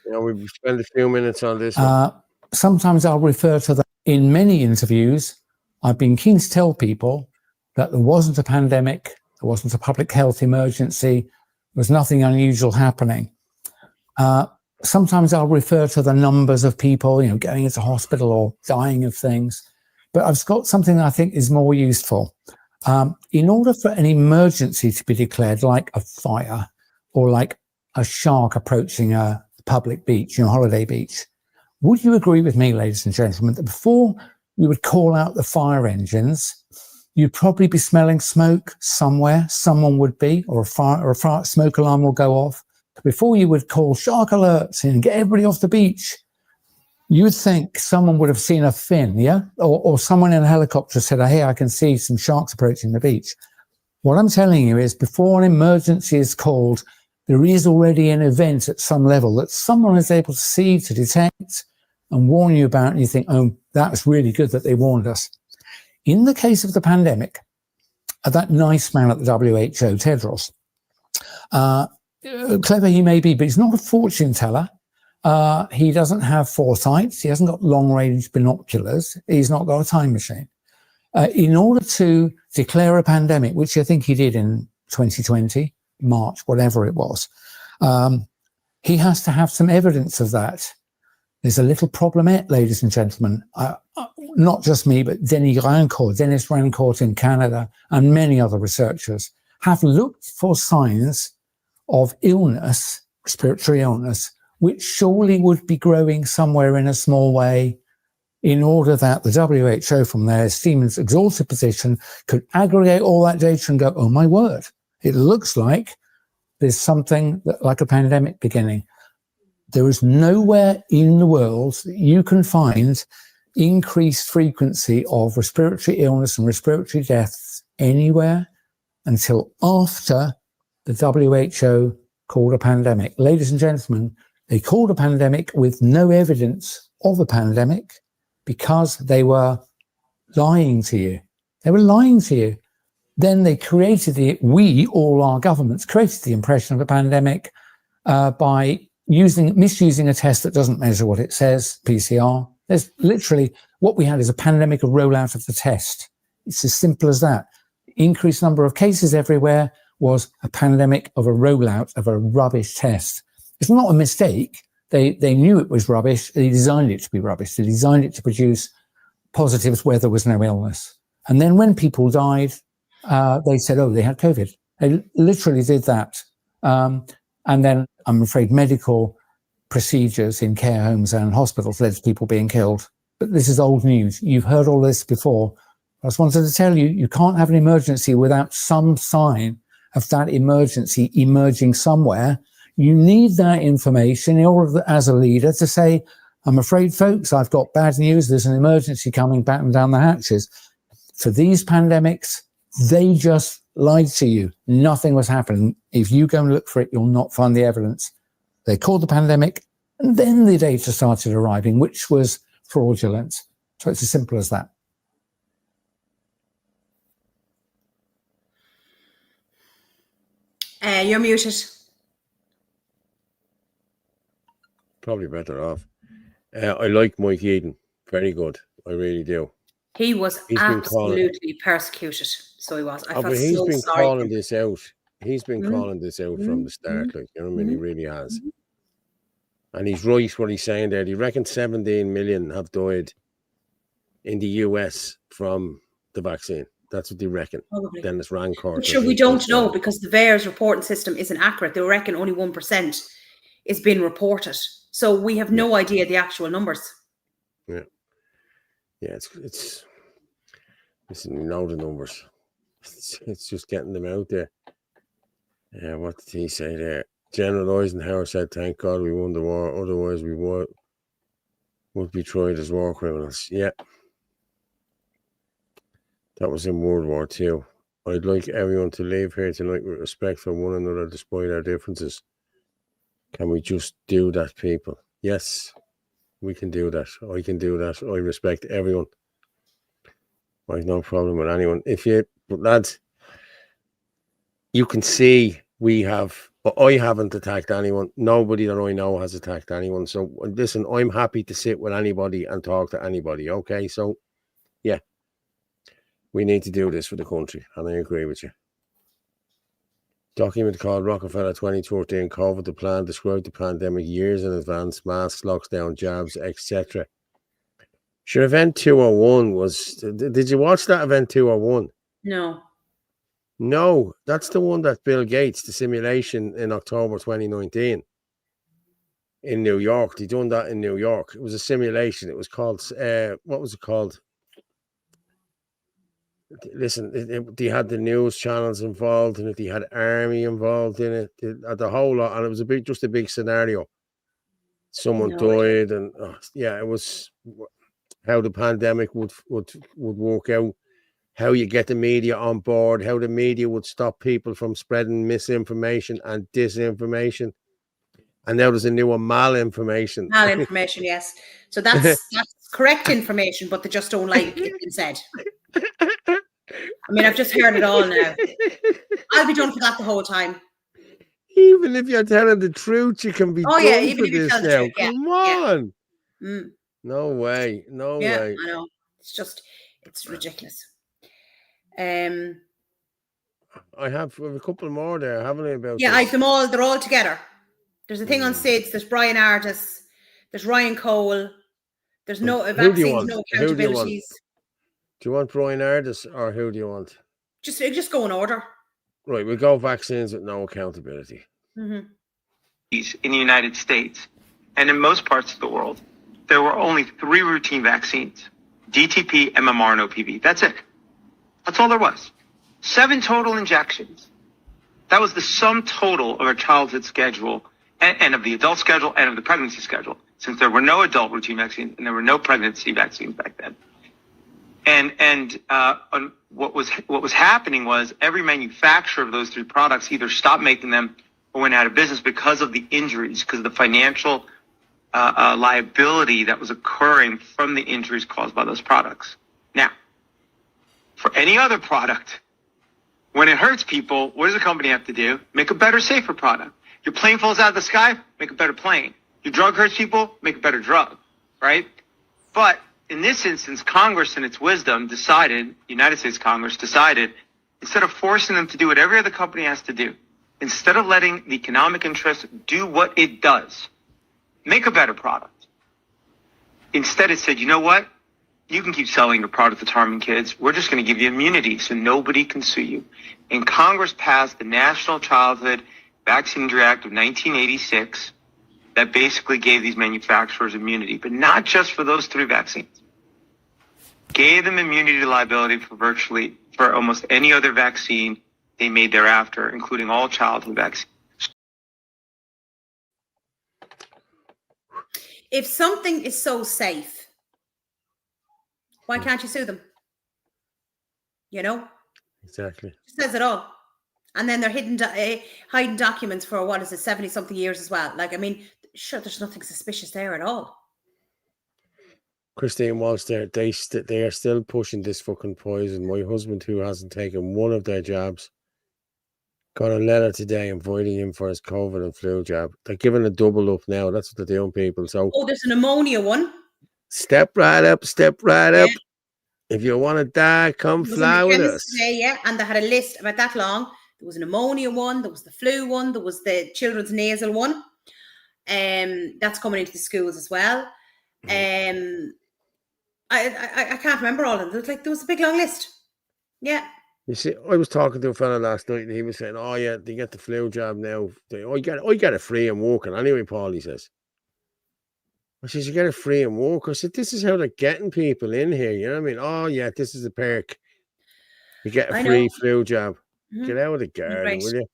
We've spent a few minutes on this one. Sometimes I'll refer to that in many interviews. I've been keen to tell people that there wasn't a pandemic, there wasn't a public health emergency, there was nothing unusual happening. Sometimes I'll refer to the numbers of people, going into hospital or dying of things. But I've got something I think is more useful. In order for an emergency to be declared, like a fire or like a shark approaching a public beach, holiday beach, would you agree with me, ladies and gentlemen, that before you would call out the fire engines, you'd probably be smelling smoke somewhere, someone would be, or a smoke alarm will go off. Before you would call shark alerts and get everybody off the beach, you would think someone would have seen a fin, yeah? Or someone in a helicopter said, hey, I can see some sharks approaching the beach. What I'm telling you is before an emergency is called, there is already an event at some level that someone is able to see, to detect, and warn you about, and you think, oh, that was really good that they warned us. In the case of the pandemic, that nice man at the WHO, Tedros, clever he may be, but he's not a fortune teller. He doesn't have foresight. He hasn't got long-range binoculars. He's not got a time machine. In order to declare a pandemic, which I think he did in 2020, March, whatever it was, he has to have some evidence of that. There's a little problemette, ladies and gentlemen. Not just me, but Dennis Rancourt in Canada and many other researchers have looked for signs of illness, respiratory illness, which surely would be growing somewhere in a small way in order that the WHO from their Siemens exalted position could aggregate all that data and go, oh my word, it looks like there's something like a pandemic beginning. There is nowhere in the world that you can find increased frequency of respiratory illness and respiratory deaths anywhere until after the WHO called a pandemic. Ladies and gentlemen, they called a pandemic with no evidence of a pandemic because they were lying to you. They were lying to you. Then they created all our governments created the impression of a pandemic by misusing a test that doesn't measure what it says, PCR. There's literally, what we had is a pandemic of rollout of the test. It's as simple as that. Increased number of cases everywhere was a pandemic of a rollout of a rubbish test. It's not a mistake. They knew it was rubbish. They designed it to be rubbish. They designed it to produce positives where there was no illness. And then when people died, they said, oh, they had COVID. They literally did that. And then I'm afraid medical procedures in care homes and hospitals led to people being killed. But this is old news. You've heard all this before. I just wanted to tell you, you can't have an emergency without some sign of that emergency emerging somewhere. You need that information in order, as a leader, to say, I'm afraid, folks, I've got bad news. There's an emergency coming, batten down the hatches. For these pandemics, they just lied to you. Nothing was happening. If you go and look for it, you'll not find the evidence. They called the pandemic, and then the data started arriving, which was fraudulent. So it's as simple as that. You're muted. Probably better off. I like Mike Eden. Very good. I really do. He was He's been calling. absolutely persecuted. So he was. I felt But he's so been sorry for calling him. this out. He's been Mhm. calling this out from the start. Mhm. Like, you know what I mean? He Mhm. really has. And he's right what he's saying there. Do you reckon 17 million have died in the US from the vaccine? That's what they reckon. Probably. Dennis Rancourt. But sure, we don't know because the VAERS reporting system isn't accurate. They reckon only 1% is being reported. So we have no idea the actual numbers. Yeah. Yeah, it's listen, we know the numbers. It's just getting them out there. Yeah, what did he say there? General Eisenhower said, "Thank God we won the war, otherwise we would be tried as war criminals." Yeah. That was in World War II. I'd like everyone to leave here tonight with respect for one another despite our differences. Can we just do that, people? Yes, we can do that. I can do that. I respect everyone. I have no problem with anyone. But lads, you can see but I haven't attacked anyone. Nobody that I know has attacked anyone. So listen, I'm happy to sit with anybody and talk to anybody. Okay, so yeah, we need to do this for the country, and I agree with you. Document called Rockefeller 2013 COVID the plan described the pandemic years in advance, masks, lockdown, jabs, etc. Sure, Event 201 was. Did you watch that Event 201? No. No, that's the one that Bill Gates, the simulation in October 2019 in New York. They done that in New York. It was a simulation. It was called, what was it called? Listen, they had the news channels involved in it. They had army involved in it. They had the whole lot, and it was just a big scenario. Someone died, and yeah, it was how the pandemic would work out, how you get the media on board, how the media would stop people from spreading misinformation and disinformation. And now there's a new one, malinformation. Malinformation, yes. So that's correct information, but they just don't like it being said. I mean, I've just heard it all now. I'll be done for that the whole time. Even if you're telling the truth, you can be done even for if you're this telling the now. truth, yeah. Come on. Yeah. No way. No way. I know. It's ridiculous. I have a couple more there, haven't I? About yeah, this? I have them all. They're all together. There's a thing on SIDS. There's Brian Ardis. There's Ryan Cole. There's no vaccines, no accountabilities. Do you want Brian Ardis or who do you want? Just go in order. Right, we'll go vaccines with no accountability. Mm-hmm. In the United States and in most parts of the world, there were only 3 routine vaccines: DTP, MMR, and OPV. That's it. That's all there was. 7 total injections. That was the sum total of our childhood schedule and of the adult schedule and of the pregnancy schedule, since there were no adult routine vaccines and there were no pregnancy vaccines back then. And what was happening was every manufacturer of those 3 products either stopped making them or went out of business because of the injuries, because of the financial liability that was occurring from the injuries caused by those products. Now, for any other product, when it hurts people, what does the company have to do? Make a better, safer product. Your plane falls out of the sky, make a better plane. Your drug hurts people, make a better drug, right? But in this instance, Congress, in its wisdom, decided, United States Congress decided, instead of forcing them to do what every other company has to do, instead of letting the economic interest do what it does, make a better product. Instead, it said, you know what? You can keep selling your product to harming kids. We're just going to give you immunity so nobody can sue you. And Congress passed the National Childhood Vaccine Injury Act of 1986 that basically gave these manufacturers immunity, but not just for those 3 vaccines. Gave them immunity to liability for almost any other vaccine they made thereafter, including all childhood vaccines. If something is so safe, why can't you sue them? You know? Exactly. It says it all. And then they're hiding documents for, 70-something years as well. Like, I mean, sure, there's nothing suspicious there at all. Christine Walsh there, they are still pushing this fucking poison. My husband, who hasn't taken one of their jabs, Got a letter today inviting him for his COVID and flu jab. They're giving a double up now. That's what they're doing, people. So Oh, there's a pneumonia one. step right up. Yeah. If you want to die, come It was in fly the with chemist us. today, yeah, and they had a list about that long. There was a pneumonia one, there was the flu one, there was the children's nasal one. That's coming into the schools as well. I can't remember all of them. There was a big long list. Yeah. You see, I was talking to a fella last night, and he was saying, "Oh yeah, they get the flu jab now. I get it free and walking anyway." Paul, he says. I says, "You get it free and walk." I said, "This is how they're getting people in here." You know what I mean? Oh yeah, this is a perk. You get a free flu jab. Get out of the garden, will you?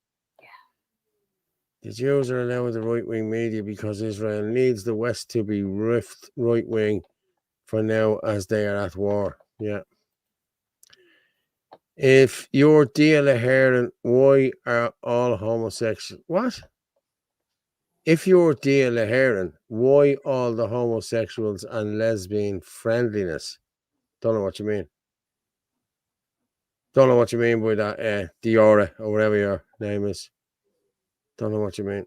The Jews are allowed the right-wing media because Israel needs the West to be rift right-wing for now as they are at war. Yeah. If you're Dia Laharan, why are all homosexuals? What? If you're Dia Laharan, why all the homosexuals and lesbian friendliness? Don't know what you mean. Don't know what you mean by that, Diora, or whatever your name is. Don't know what you mean.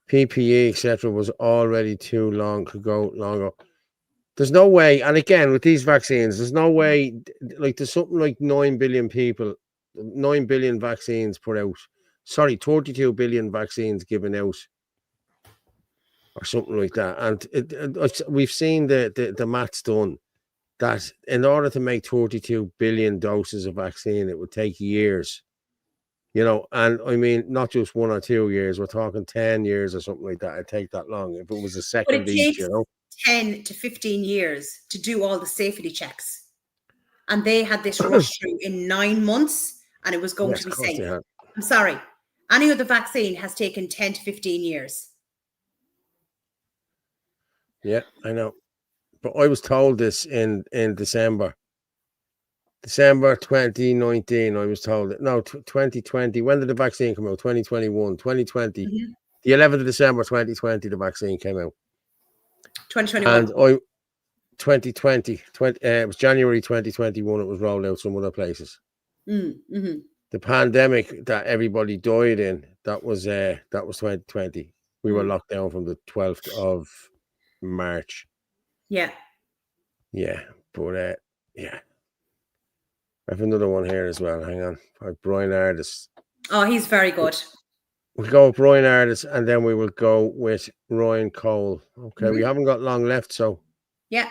PPE, etc., was already too long ago. There's no way, and again, with these vaccines, there's no way, like, there's something like 9 billion people, 9 billion vaccines put out. Sorry, 32 billion vaccines given out, or something like that. And we've seen the maths done, that in order to make 32 billion doses of vaccine, it would take years. You know, and I mean, not just 1 or 2 years, we're talking 10 years or something like that. It'd take that long if it was a second each, you know. 10 to 15 years to do all the safety checks. And they had this rush through in 9 months, and it was going to be safe. I'm sorry. Any other vaccine has taken 10 to 15 years. Yeah, I know. But I was told this in December 2019, I was told it. No, 2020. When did the vaccine come out? 2021, 2020. The 11th of December 2020, the vaccine came out. 2021. And 2020, it was January 2021, it was rolled out some other places. The pandemic that everybody died in, that was 2020. We were locked down from the 12th of March. Yeah. Yeah, but yeah. I have another one here as well. Hang on. Brian Ardis. Oh, he's very good. We'll go with Brian Ardis, and then we will go with Ryan Cole. Okay, we haven't got long left, so. Yeah.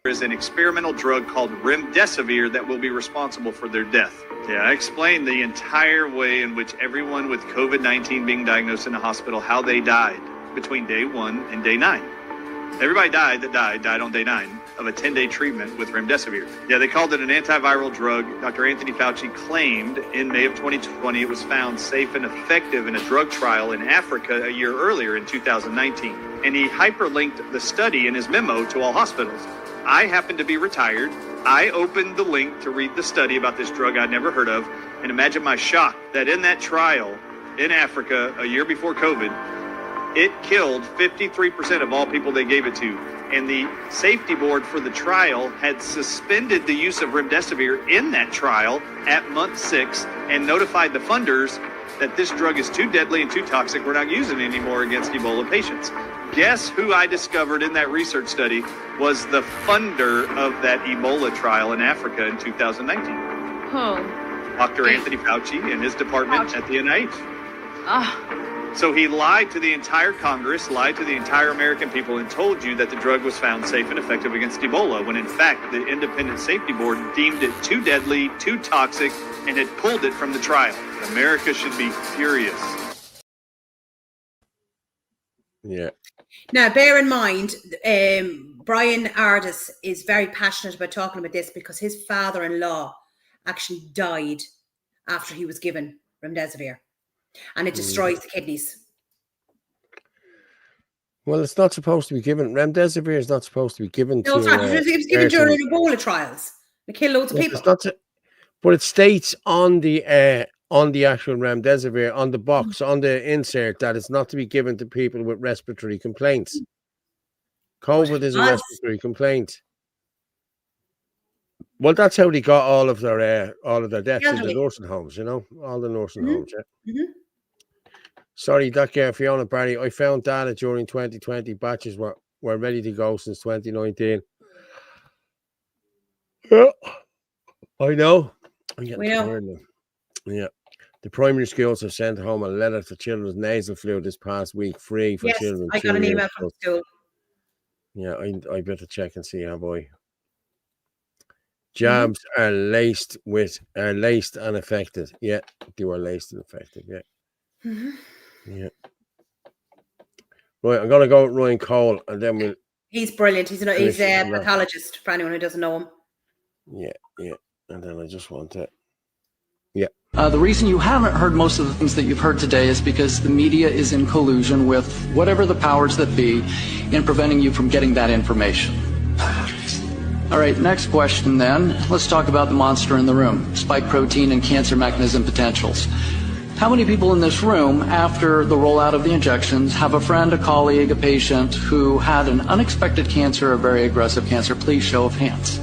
There is an experimental drug called remdesivir that will be responsible for their death. Yeah, I explained the entire way in which everyone with COVID-19 being diagnosed in the hospital, how they died between day 1 and day 9. Everybody died on day 9 of a 10-day treatment with remdesivir. Yeah, they called it an antiviral drug. Dr. Anthony Fauci claimed in May of 2020 it was found safe and effective in a drug trial in Africa a year earlier in 2019. And he hyperlinked the study in his memo to all hospitals. I happened to be retired. I opened the link to read the study about this drug I'd never heard of. And imagine my shock that in that trial in Africa a year before COVID, it killed 53% of all people they gave it to. And the safety board for the trial had suspended the use of remdesivir in that trial at month 6 and notified the funders that this drug is too deadly and too toxic. We're not using it anymore against Ebola patients. Guess who I discovered in that research study was the funder of that Ebola trial in Africa in 2019. Dr. Anthony Fauci and his department at the NIH. So he lied to the entire Congress, lied to the entire American people, and told you that the drug was found safe and effective against Ebola, when in fact the independent safety board deemed it too deadly, too toxic, and had pulled it from the trial. America should be furious. Yeah. Now, bear in mind, Brian Ardis is very passionate about talking about this because his father-in-law actually died after he was given remdesivir. And it destroys the kidneys. Well, it's not supposed to be given. Remdesivir is not supposed to be given No, it's not. It was given during Ebola trials. They killed loads of people. But it states on the actual remdesivir, on the box, on the insert, that it's not to be given to people with respiratory complaints. COVID is a respiratory complaint. Well, that's how they got all of their deaths in the Elderly. nursing homes. You know, all the nursing homes. Yeah. Mhm. Sorry, that girl Fiona Barry. I found data during 2020. Batches were ready to go since 2019. Yeah, I know. I'm getting We know. tired now. Yeah. The primary schools have sent home a letter to children's nasal flu this past week, free for Yes, children. I 2 got an years email from old. school. Yeah, I better check and see how boy. Jabs are laced and affected. Yeah, they were laced and affected. Yeah. Yeah. Right, I'm gonna go with Ryan Cole, and then we'll. He's brilliant. He's a finish it. pathologist for anyone who doesn't know him. Yeah, and then I just want to. The reason you haven't heard most of the things that you've heard today is because the media is in collusion with whatever the powers that be in preventing you from getting that information. All right, next question then. Let's talk about the monster in the room, spike protein and cancer mechanism potentials. How many people in this room, after the rollout of the injections, have a friend, a colleague, a patient who had an unexpected cancer, a very aggressive cancer? Please, show of hands.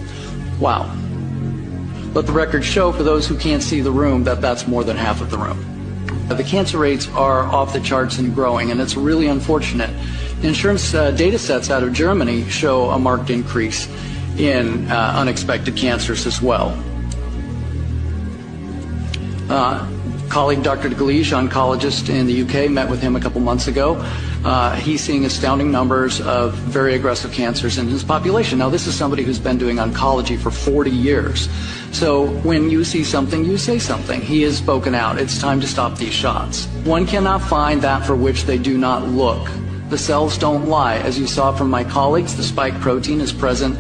Wow. Let the record show, for those who can't see the room, that that's more than half of the room. The cancer rates are off the charts and growing, and it's really unfortunate. Insurance data sets out of Germany show a marked increase in unexpected cancers as well. Colleague Dr. Glij, oncologist in the UK, met with him a couple months ago. He's seeing astounding numbers of very aggressive cancers in his population. Now, this is somebody who's been doing oncology for 40 years. So when you see something, you say something. He has spoken out. It's time to stop these shots. One cannot find that for which they do not look. The cells don't lie. As you saw from my colleagues, the spike protein is present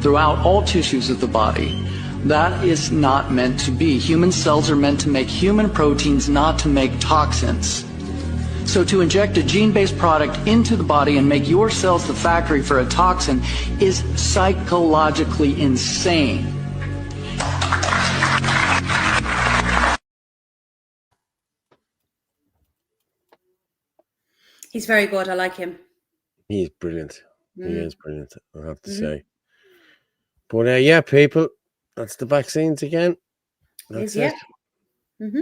throughout all tissues of the body. That is not meant to be. Human cells are meant to make human proteins, not to make toxins. So to inject a gene-based product into the body and make your cells the factory for a toxin is psychologically insane. He's very good. I like him. He's brilliant. He is brilliant, I have to Mhm. say. But yeah, people, that's the vaccines again. That's it. Mm-hmm.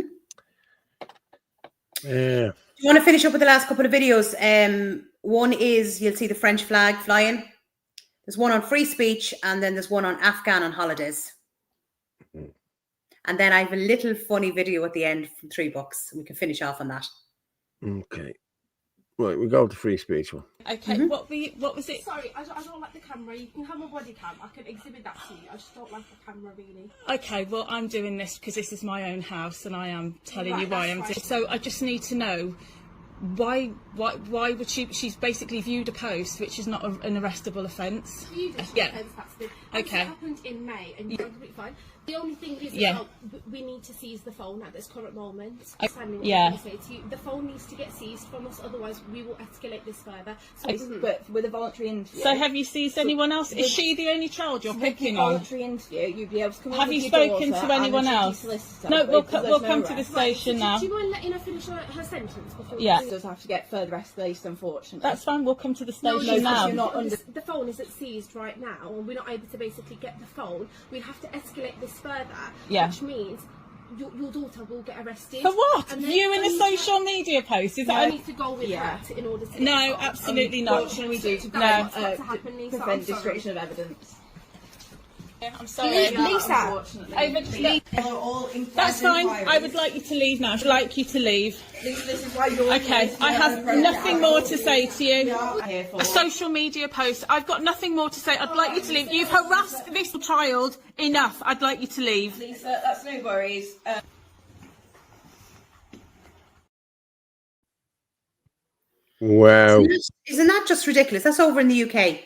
Yeah. Do you want to finish up with the last couple of videos? One is, you'll see the French flag flying. There's one on free speech, and then there's one on Afghan on holidays. And then I have a little funny video at the end from 3 books. We can finish off on that. Okay. Right, we go with the free speech one. Okay, what was it? Sorry, I don't like the camera. You can have my body cam. I can exhibit that to you. I just don't like the camera, really. Okay, well, I'm doing this because this is my own house, and I am telling you why I'm doing it. So I just need to know why would she's basically viewed a post which is not an arrestable offence. Viewed as Yeah. offence, that's good. Okay. That happened in May, and you're completely fine. The only thing is, Yeah. we need to seize the phone at this current moment. Yeah. I say to you, the phone needs to get seized from us, otherwise we will escalate this further. So, But with a voluntary interview. So have you seized anyone else? Is she the only child you're picking on? voluntary interview, you'd be able to come in Have with you your spoken daughter to anyone and a else? solicitor, No, but we'll there's no come to the arrest. station now. Do you mind letting her finish her sentence before? Yeah. It Does have to get further escalation, unfortunately. That's fine. We'll come to the No, station now. you're not under. The phone isn't seized right now, and we're not able to basically get the phone. We'd have to escalate this further, Yeah. which means your daughter will get arrested. For what? And then Viewing a only social media post? Is No, that? I need to go with her in order to. No, get the phone. absolutely not. What can we do to No. prevent destruction of evidence? I'm sorry. Lisa, That's fine. I would like you to leave now. I'd like you to leave. Okay, I have nothing more to say to you. A social media post. I've got nothing more to say. I'd like you to leave. You've harassed this child enough. I'd like you to leave. Lisa, that's no worries. Wow. Isn't that just ridiculous? That's over in the UK.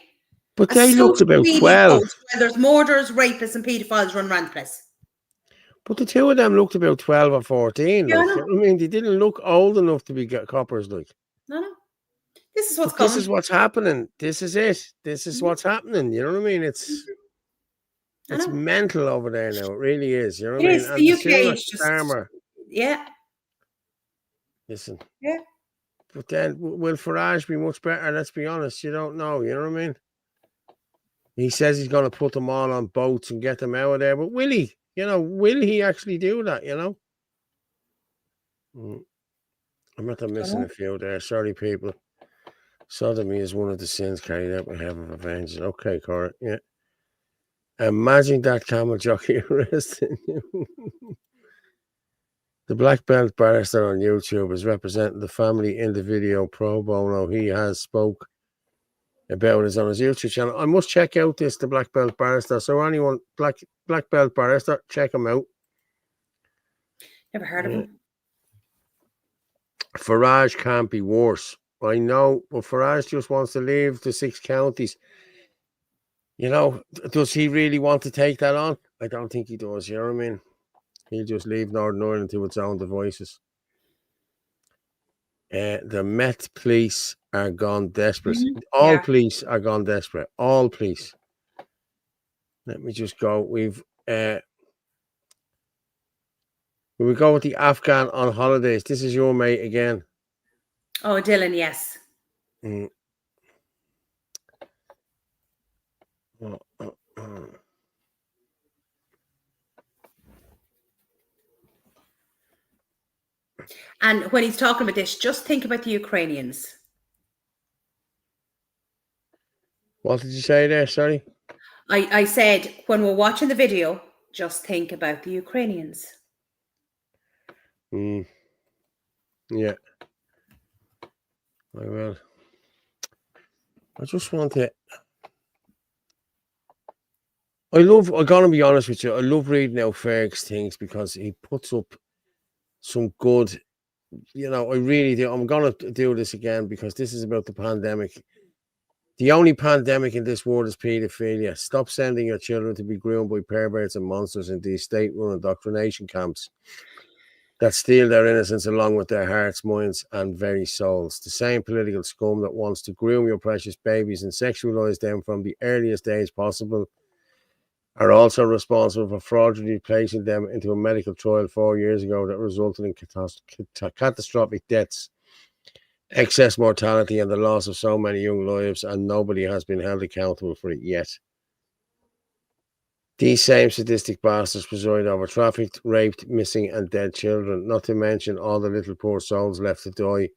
But A they looked social about media 12. post where there's murderers, rapists, and paedophiles run around the place. But the two of them looked about 12 or 14. Yeah, I like, know. I mean, they didn't look old enough to be coppers. Like, No. This is what's But coming. this is what's happening. This is it. This is what's happening. You know what I mean? It's mental over there now. It really is. You know what It I is. mean? The And UK Sarah is just- Starmer, Yeah. listen. Yeah. But then will Farage be much better? Let's be honest. You don't know. You know what I mean? He says he's going to put them all on boats and get them out of there. But will he? You know, will he actually do that, you know? I'm not missing a few there. Sorry, people. Sodomy is one of the sins carried out by heaven of vengeance. Okay, Cora. Yeah. Imagine that camel jockey arresting you. The black belt barrister on YouTube is representing the family in the video pro bono. He has spoke about it on his YouTube channel. I must check out the black belt barrister. So anyone black belt barrister, check him out. Never heard of him. Farage can't be worse. I know, but Farage just wants to leave the 6 counties. You know, does he really want to take that on? I don't think he does. You know what I mean? He'll just leave Northern Ireland to its own devices. The Met police are gone desperate. All police are gone desperate. All police. Let me just go. We go with the Afghan on holidays. This is your mate again. Oh, Dylan, yes. And when he's talking about this, just think about the Ukrainians. What did you say there? Sorry. I said, when we're watching the video, just think about the Ukrainians. Yeah. I will. I just want to. I'm going to be honest with you. I love reading out Ferg's things because he puts up some good, you know, I really do. I'm going to do this again because this is about the pandemic. The only pandemic in this world is paedophilia. Stop sending your children to be groomed by perverts and monsters in these state-run indoctrination camps that steal their innocence along with their hearts, minds, and very souls. The same political scum that wants to groom your precious babies and sexualize them from the earliest age possible are also responsible for fraudulently placing them into a medical trial 4 years ago that resulted in catastrophic deaths, excess mortality, and the loss of so many young lives, and nobody has been held accountable for it yet. These same sadistic bastards preside over trafficked, raped, missing, and dead children, not to mention all the little poor souls left to die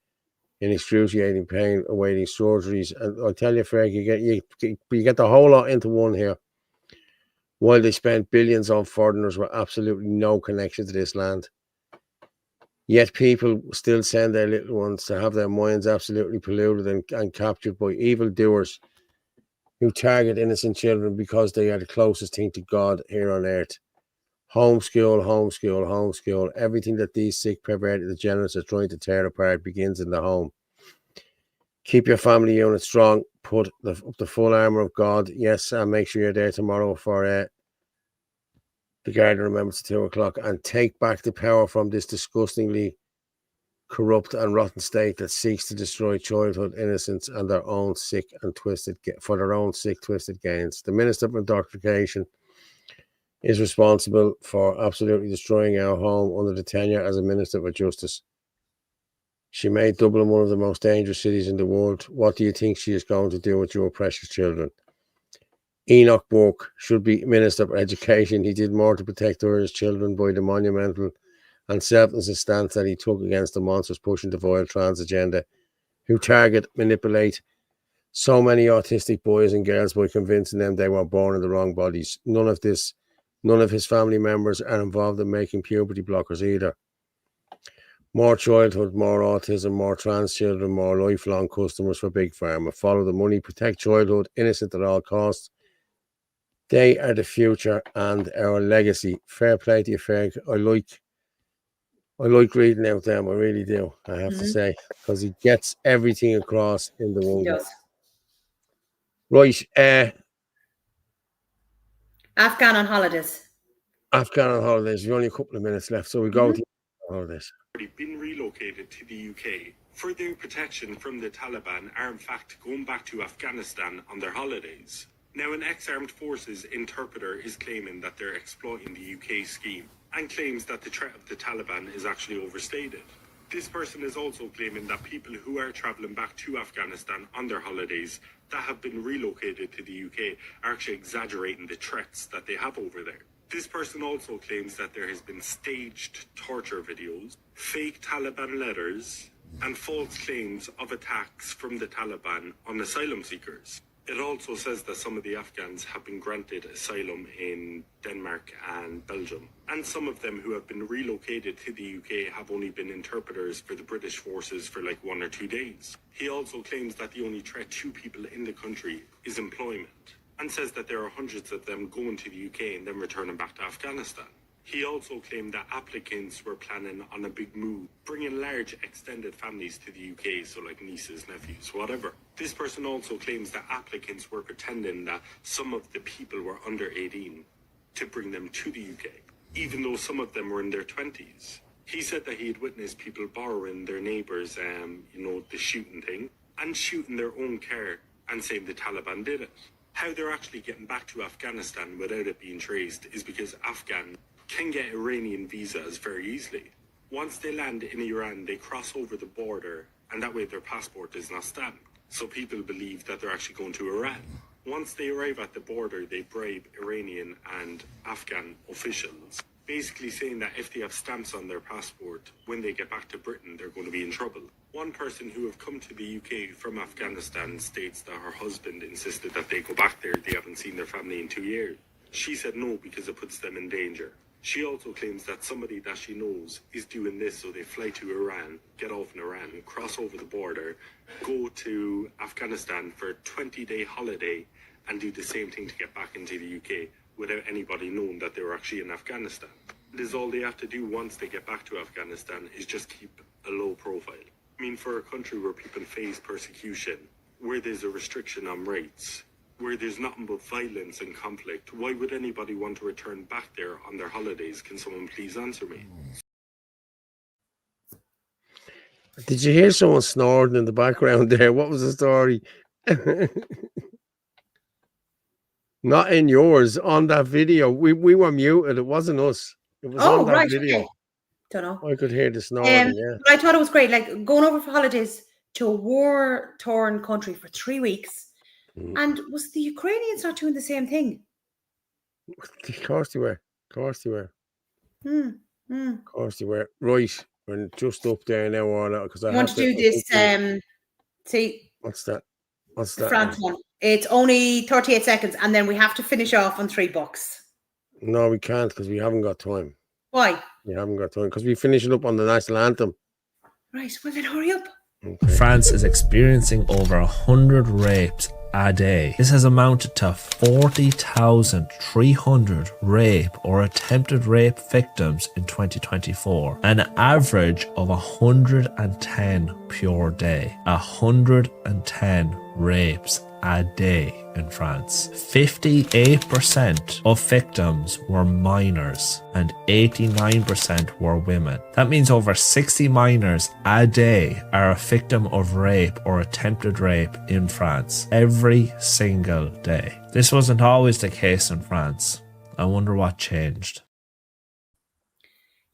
in excruciating pain awaiting surgeries. And I tell you, Frank, you get the whole lot into one here. While they spend billions on foreigners with absolutely no connection to this land. Yet people still send their little ones to have their minds absolutely polluted and captured by evildoers who target innocent children because they are the closest thing to God here on earth. Homeschool, homeschool, homeschool. Everything that these sick, perverted degenerates are trying to tear apart begins in the home. Keep your family unit strong. Put the full armor of God. Yes, and make sure you're there tomorrow for the Guardian Remembrance at 2 o'clock, and take back the power from this disgustingly corrupt and rotten state that seeks to destroy childhood innocence and their own sick, twisted gains. The Minister for Indoctrination is responsible for absolutely destroying our home under the tenure as a Minister for Justice. She made Dublin one of the most dangerous cities in the world. What do you think she is going to do with your precious children? Enoch Burke should be Minister for Education. He did more to protect Irish children by the monumental and selfless stance that he took against the monsters pushing the vile trans agenda, who target, manipulate so many autistic boys and girls by convincing them they were born in the wrong bodies. None of his family members are involved in making puberty blockers either. More childhood, more autism, more trans children, more lifelong customers for Big Pharma. Follow the money, protect childhood, innocent at all costs. They are the future and our legacy. Fair play to you, Ferg. I like reading out them. I really do, I have to say, because he gets everything across in the one. He does. Right. Afghan on holidays. Afghan on holidays. We've only a couple of minutes left, so we go to holidays. Been relocated to the UK for their protection from the Taliban are in fact going back to Afghanistan on their holidays. Now, an ex-armed forces interpreter is claiming that they're exploiting the UK scheme and claims that the threat of the Taliban is actually overstated. This person is also claiming that people who are travelling back to Afghanistan on their holidays that have been relocated to the UK are actually exaggerating the threats that they have over there. This person also claims that there has been staged torture videos, fake Taliban letters, and false claims of attacks from the Taliban on asylum seekers. It also says that some of the Afghans have been granted asylum in Denmark and Belgium, and some of them who have been relocated to the UK have only been interpreters for the British forces for like 1 or 2 days. He also claims that the only threat to people in the country is employment, and says that there are hundreds of them going to the UK and then returning back to Afghanistan. He also claimed that applicants were planning on a big move, bringing large extended families to the UK, so like nieces, nephews, whatever. This person also claims that applicants were pretending that some of the people were under 18 to bring them to the UK, even though some of them were in their 20s. He said that he had witnessed people borrowing their neighbours, the shooting thing, and shooting their own car and saying the Taliban did it. How they're actually getting back to Afghanistan without it being traced is because Afghan can get Iranian visas very easily. Once they land in Iran, they cross over the border, and that way their passport is not stamped. So people believe that they're actually going to Iran. Once they arrive at the border, they bribe Iranian and Afghan officials, basically saying that if they have stamps on their passport, when they get back to Britain, they're going to be in trouble. One person who have come to the UK from Afghanistan states that her husband insisted that they go back there. They haven't seen their family in 2 years. She said no because it puts them in danger. She also claims that somebody that she knows is doing this, so they fly to Iran, get off in Iran, cross over the border, go to Afghanistan for a 20-day holiday, and do the same thing to get back into the UK without anybody knowing that they were actually in Afghanistan. This is all they have to do once they get back to Afghanistan, is just keep a low profile. I mean, for a country where people face persecution, where there's a restriction on rights, where there's nothing but violence and conflict, why would anybody want to return back there on their holidays? Can someone please answer me? Did you hear someone snoring in the background there? What was the story? Not in yours, on that video. We were muted. It wasn't us. It was on that video. Okay. Don't know. I could hear the snoring, yeah. But I thought it was great. Like going over for holidays to a war-torn country for 3 weeks. And was the Ukrainians not doing the same thing? Of course they were. Of course they were. Of course they were. Right. We're just up there now, Orla, because I want to do this. See. What's that? What's that? France one. It's only 38 seconds, and then we have to finish off on $3. No, we can't because we haven't got time. Why? We haven't got time because we finish it up on the national anthem. Right. Well, then hurry up. Okay. France is experiencing over 100 rapes a day. This has amounted to 40,300 rape or attempted rape victims in 2024, an average of 110 pure day. 110 rapes a day in France. 58% of victims were minors and 89% were women. That means over 60 minors a day are a victim of rape or attempted rape in France every single day. This wasn't always the case in France. I wonder what changed.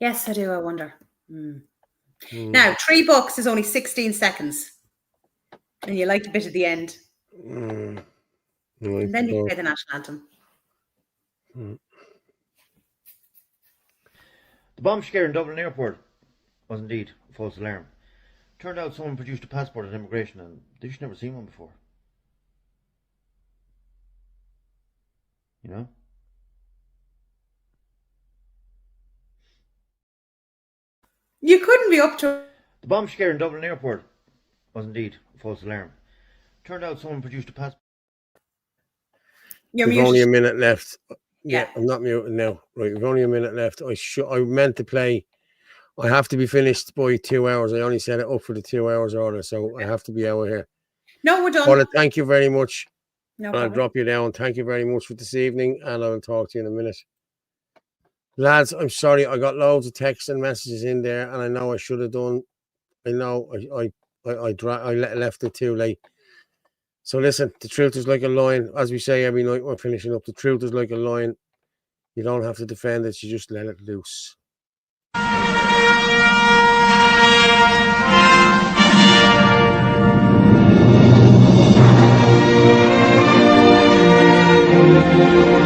Yes, I do. I wonder. Now, $3 is only 16 seconds. And you liked a bit at the end. And then you play the national anthem. The bomb scare in Dublin airport was indeed a false alarm. Turned out someone produced a passport at immigration and they've just never seen one before. You know? You couldn't be up to... The bomb scare in Dublin airport was indeed a false alarm. Turned out someone produced a passport. We've only a minute left. Yeah, I'm not muting now. Right, we've only a minute left. I meant to play. I have to be finished by 2 hours. I only set it up for the 2 hours order, so I have to be out of here. No, we're done. Paula, thank you very much. No I'll drop you down. Thank you very much for this evening, and I'll talk to you in a minute. Lads, I'm sorry. I got loads of texts and messages in there, and I know I should have done. I know I left it too late. So listen, the truth is like a lion. As we say every night we're finishing up, the truth is like a lion. You don't have to defend it, you just let it loose. Bye.